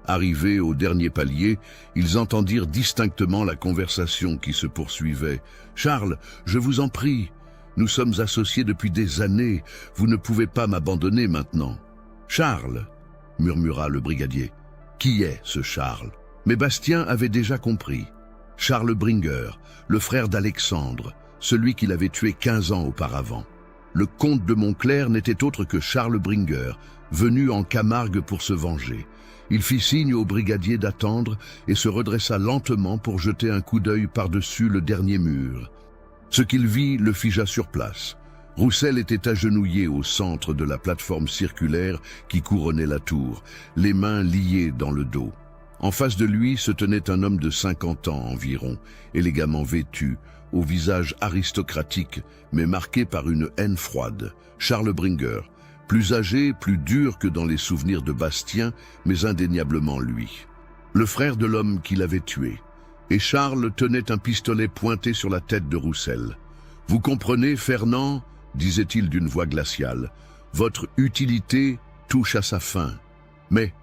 Arrivés au dernier palier, ils entendirent distinctement la conversation qui se poursuivait. « Charles, je vous en prie, nous sommes associés depuis des années, vous ne pouvez pas m'abandonner maintenant. »« Charles !» murmura le brigadier. « Qui est ce Charles ?» Mais Bastien avait déjà compris. Charles Bringer, le frère d'Alexandre, celui qu'il avait tué 15 ans auparavant. Le comte de Montclair n'était autre que Charles Bringer, venu en Camargue pour se venger. Il fit signe au brigadier d'attendre et se redressa lentement pour jeter un coup d'œil par-dessus le dernier mur. Ce qu'il vit le figea sur place. Roussel était agenouillé au centre de la plateforme circulaire qui couronnait la tour, les mains liées dans le dos. En face de lui se tenait un homme de 50 ans environ, élégamment vêtu, au visage aristocratique, mais marqué par une haine froide, Charles Bringuer, plus âgé, plus dur que dans les souvenirs de Bastien, mais indéniablement lui. Le frère de l'homme qui l'avait tué. Et Charles tenait un pistolet pointé sur la tête de Roussel. « Vous comprenez, Fernand ?» disait-il d'une voix glaciale. « Votre utilité touche à sa fin. Mais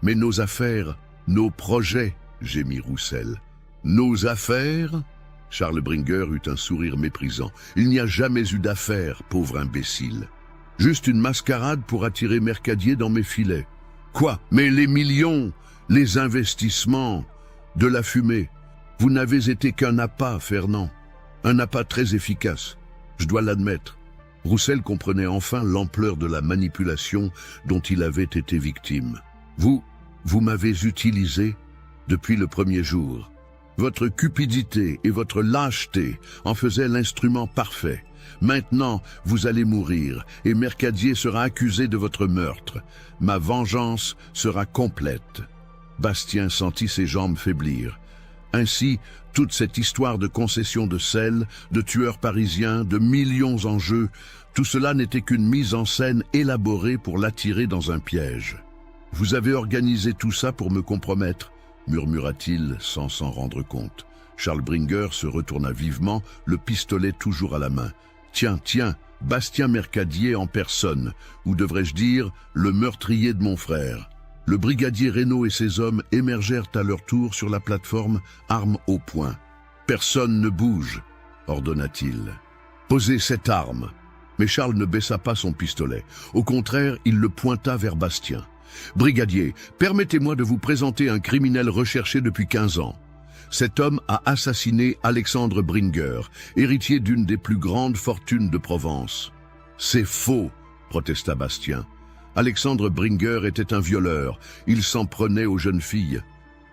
nos affaires, nos projets, » gémit Roussel. « Nos affaires ?» Charles Bringuer eut un sourire méprisant. « Il n'y a jamais eu d'affaires, pauvre imbécile. Juste une mascarade pour attirer Mercadier dans mes filets. Quoi? Mais les millions, les investissements, de la fumée. Vous n'avez été qu'un appât, Fernand. Un appât très efficace, je dois l'admettre. » Roussel comprenait enfin l'ampleur de la manipulation dont il avait été victime. « Vous m'avez utilisé depuis le premier jour. Votre cupidité et votre lâcheté en faisaient l'instrument parfait. Maintenant, vous allez mourir et Mercadier sera accusé de votre meurtre. Ma vengeance sera complète. » Bastien sentit ses jambes faiblir. Ainsi, toute cette histoire de concession de sel, de tueurs parisiens, de millions en jeu, tout cela n'était qu'une mise en scène élaborée pour l'attirer dans un piège. « Vous avez organisé tout ça pour me compromettre ?» murmura-t-il sans s'en rendre compte. Charles Bringuer se retourna vivement, le pistolet toujours à la main. « Tiens, Bastien Mercadier en personne, ou devrais-je dire, le meurtrier de mon frère. » Le brigadier Reynaud et ses hommes émergèrent à leur tour sur la plateforme, armes au poing. « Personne ne bouge !» ordonna-t-il. « Posez cette arme !» Mais Charles ne baissa pas son pistolet. Au contraire, il le pointa vers Bastien. « Brigadier, permettez-moi de vous présenter un criminel recherché depuis 15 ans. Cet homme a assassiné Alexandre Bringuer, héritier d'une des plus grandes fortunes de Provence. »« C'est faux !» protesta Bastien. Alexandre Bringuer était un violeur, il s'en prenait aux jeunes filles.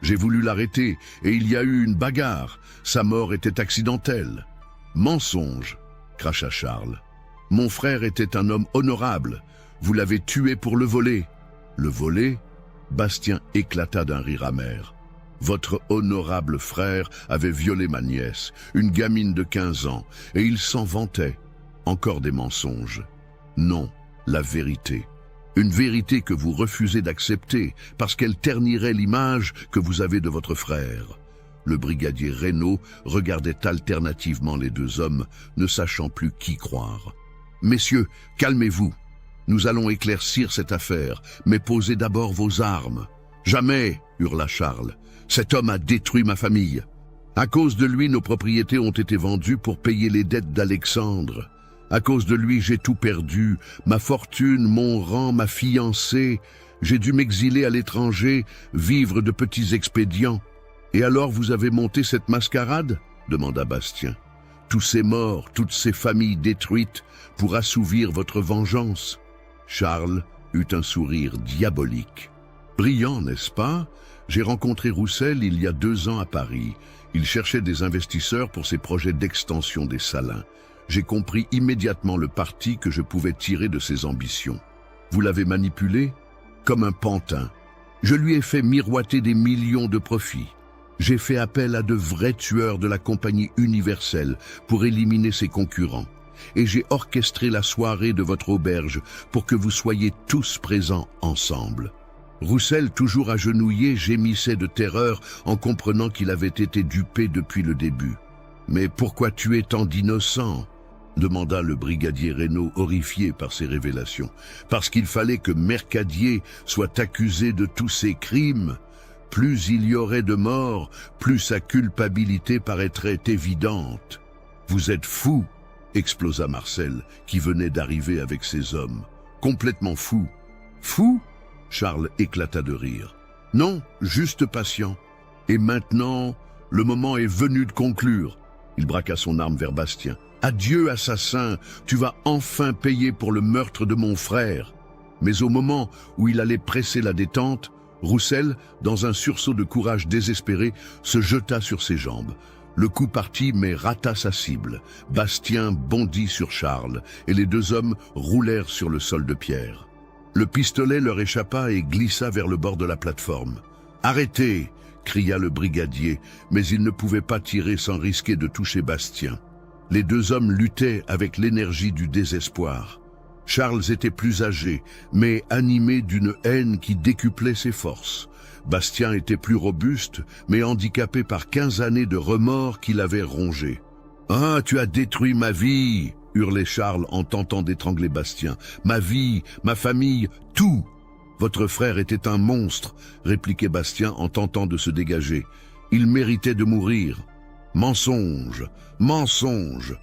J'ai voulu l'arrêter et il y a eu une bagarre, sa mort était accidentelle. Mensonge, cracha Charles. Mon frère était un homme honorable, vous l'avez tué pour le voler. Le voler? Bastien éclata d'un rire amer. Votre honorable frère avait violé ma nièce, une gamine de 15 ans, et il s'en vantait. Encore des mensonges. Non, la vérité. Une vérité que vous refusez d'accepter parce qu'elle ternirait l'image que vous avez de votre frère. Le brigadier Reynaud regardait alternativement les deux hommes, ne sachant plus qui croire. « Messieurs, calmez-vous. Nous allons éclaircir cette affaire, mais posez d'abord vos armes. »« Jamais !» hurla Charles. « Cet homme a détruit ma famille. À cause de lui, nos propriétés ont été vendues pour payer les dettes d'Alexandre. À cause de lui, j'ai tout perdu, ma fortune, mon rang, ma fiancée. J'ai dû m'exiler à l'étranger, vivre de petits expédients. Et alors vous avez monté cette mascarade ? Demanda Bastien. Tous ces morts, toutes ces familles détruites pour assouvir votre vengeance. Charles eut un sourire diabolique. Brillant, n'est-ce pas ? J'ai rencontré Roussel il y a 2 ans à Paris. Il cherchait des investisseurs pour ses projets d'extension des Salins. J'ai compris immédiatement le parti que je pouvais tirer de ses ambitions. Vous l'avez manipulé comme un pantin. Je lui ai fait miroiter des millions de profits. J'ai fait appel à de vrais tueurs de la compagnie universelle pour éliminer ses concurrents. Et j'ai orchestré la soirée de votre auberge pour que vous soyez tous présents ensemble. Roussel, toujours agenouillé, gémissait de terreur en comprenant qu'il avait été dupé depuis le début. « Mais pourquoi tuer tant d'innocents ?» demanda le brigadier Reynaud, horrifié par ces révélations. « Parce qu'il fallait que Mercadier soit accusé de tous ces crimes. Plus il y aurait de morts, plus sa culpabilité paraîtrait évidente. »« Vous êtes fou !» explosa Marcel, qui venait d'arriver avec ses hommes. « Complètement fou. »« Fou ?» Charles éclata de rire. « Non, juste patient. Et maintenant, le moment est venu de conclure. » Il braqua son arme vers Bastien. « Adieu, assassin, tu vas enfin payer pour le meurtre de mon frère. » Mais au moment où il allait presser la détente, Roussel, dans un sursaut de courage désespéré, se jeta sur ses jambes. « Le coup partit mais rata sa cible. Bastien bondit sur Charles et les deux hommes roulèrent sur le sol de pierre. Le pistolet leur échappa et glissa vers le bord de la plateforme. « Arrêtez !» cria le brigadier, mais il ne pouvait pas tirer sans risquer de toucher Bastien. Les deux hommes luttaient avec l'énergie du désespoir. Charles était plus âgé, mais animé d'une haine qui décuplait ses forces. Bastien était plus robuste, mais handicapé par 15 années de remords qui l'avaient rongé. « Ah, tu as détruit ma vie !» hurlait Charles en tentant d'étrangler Bastien. « Ma vie, ma famille, tout !»« Votre frère était un monstre !» répliquait Bastien en tentant de se dégager. « Il méritait de mourir. » « Mensonge, mensonge !»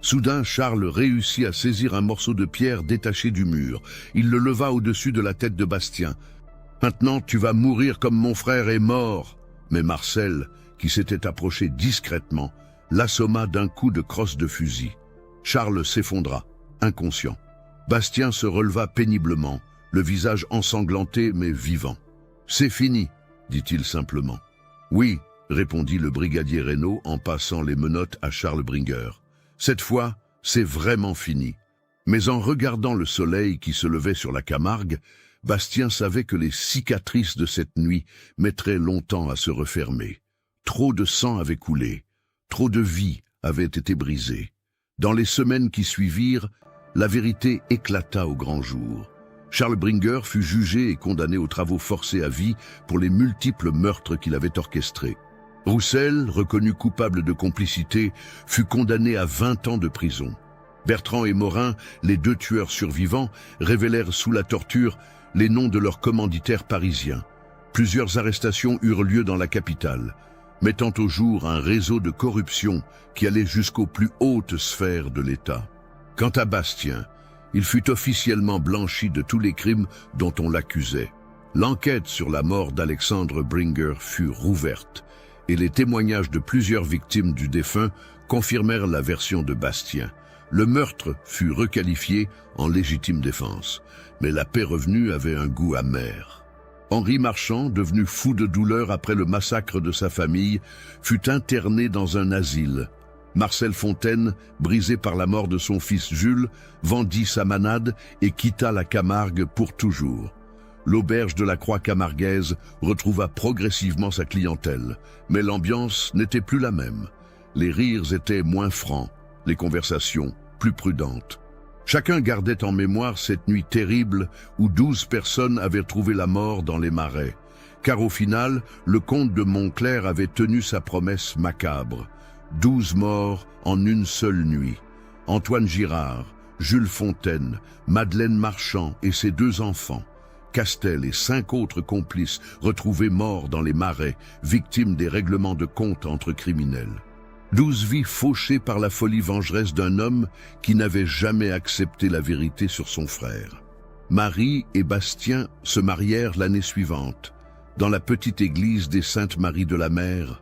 Soudain, Charles réussit à saisir un morceau de pierre détaché du mur. Il le leva au-dessus de la tête de Bastien. « Maintenant, tu vas mourir comme mon frère est mort !» Mais Marcel, qui s'était approché discrètement, l'assomma d'un coup de crosse de fusil. Charles s'effondra, inconscient. Bastien se releva péniblement, le visage ensanglanté mais vivant. « C'est fini !» dit-il simplement. « Oui !» répondit le brigadier Reynaud en passant les menottes à Charles Bringuer. « Cette fois, c'est vraiment fini. » Mais en regardant le soleil qui se levait sur la Camargue, Bastien savait que les cicatrices de cette nuit mettraient longtemps à se refermer. Trop de sang avait coulé, trop de vies avaient été brisées. Dans les semaines qui suivirent, la vérité éclata au grand jour. Charles Bringuer fut jugé et condamné aux travaux forcés à vie pour les multiples meurtres qu'il avait orchestrés. Roussel, reconnu coupable de complicité, fut condamné à 20 ans de prison. Bertrand et Morin, les deux tueurs survivants, révélèrent sous la torture les noms de leurs commanditaires parisiens. Plusieurs arrestations eurent lieu dans la capitale, mettant au jour un réseau de corruption qui allait jusqu'aux plus hautes sphères de l'État. Quant à Bastien, il fut officiellement blanchi de tous les crimes dont on l'accusait. L'enquête sur la mort d'Alexandre Bringuer fut rouverte, et les témoignages de plusieurs victimes du défunt confirmèrent la version de Bastien. Le meurtre fut requalifié en légitime défense, mais la paix revenue avait un goût amer. Henri Marchand, devenu fou de douleur après le massacre de sa famille, fut interné dans un asile. Marcel Fontaine, brisé par la mort de son fils Jules, vendit sa manade et quitta la Camargue pour toujours. L'auberge de la Croix camarguaise retrouva progressivement sa clientèle, mais l'ambiance n'était plus la même. Les rires étaient moins francs, les conversations plus prudentes. Chacun gardait en mémoire cette nuit terrible où 12 personnes avaient trouvé la mort dans les marais. Car au final, le comte de Montclair avait tenu sa promesse macabre. 12 morts en une seule nuit. Antoine Girard, Jules Fontaine, Madeleine Marchand et ses 2 enfants. Castel et 5 autres complices retrouvés morts dans les marais, victimes des règlements de compte entre criminels. 12 vies fauchées par la folie vengeresse d'un homme qui n'avait jamais accepté la vérité sur son frère. Marie et Bastien se marièrent l'année suivante, dans la petite église des Saintes Maries de la Mer,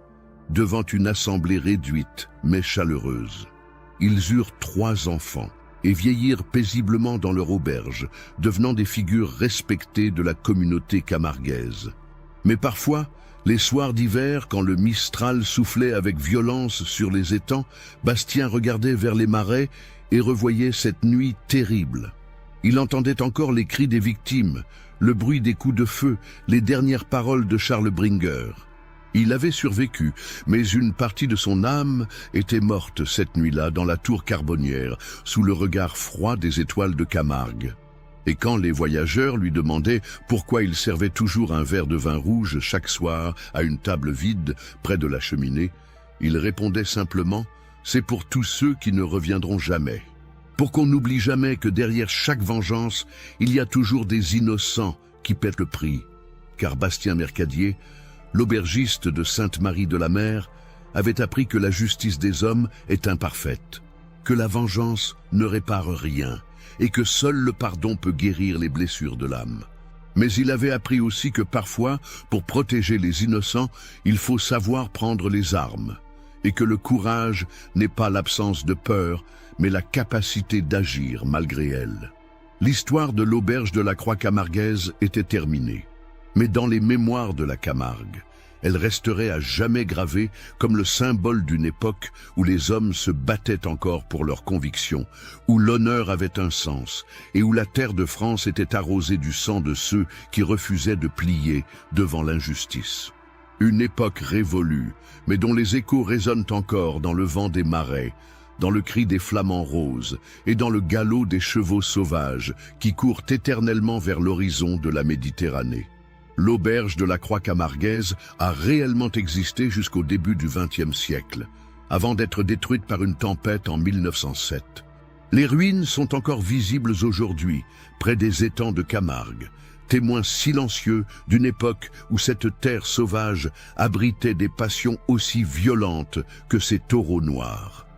devant une assemblée réduite mais chaleureuse. Ils eurent 3 enfants et vieillirent paisiblement dans leur auberge, devenant des figures respectées de la communauté camarguaise. Mais parfois, les soirs d'hiver, quand le Mistral soufflait avec violence sur les étangs, Bastien regardait vers les marais et revoyait cette nuit terrible. Il entendait encore les cris des victimes, le bruit des coups de feu, les dernières paroles de Charles Bringuer. Il avait survécu, mais une partie de son âme était morte cette nuit-là dans la tour Carbonnière, sous le regard froid des étoiles de Camargue. Et quand les voyageurs lui demandaient pourquoi il servait toujours un verre de vin rouge chaque soir à une table vide près de la cheminée, il répondait simplement « C'est pour tous ceux qui ne reviendront jamais ». Pour qu'on n'oublie jamais que derrière chaque vengeance, il y a toujours des innocents qui paient le prix. Car Bastien Mercadier, l'aubergiste de Sainte-Marie-de-la-Mer, avait appris que la justice des hommes est imparfaite, que la vengeance ne répare rien et que seul le pardon peut guérir les blessures de l'âme. Mais il avait appris aussi que parfois, pour protéger les innocents, il faut savoir prendre les armes, et que le courage n'est pas l'absence de peur, mais la capacité d'agir malgré elle. L'histoire de l'auberge de la Croix camarguaise était terminée. Mais dans les mémoires de la Camargue, Elle resterait à jamais gravée comme le symbole d'une époque où les hommes se battaient encore pour leurs convictions, où l'honneur avait un sens et où la terre de France était arrosée du sang de ceux qui refusaient de plier devant l'injustice. Une époque révolue, mais dont les échos résonnent encore dans le vent des marais, dans le cri des flamants roses et dans le galop des chevaux sauvages qui courent éternellement vers l'horizon de la Méditerranée. L'auberge de la Croix camarguaise a réellement existé jusqu'au début du XXe siècle, avant d'être détruite par une tempête en 1907. Les ruines sont encore visibles aujourd'hui, près des étangs de Camargue, témoins silencieux d'une époque où cette terre sauvage abritait des passions aussi violentes que ces taureaux noirs.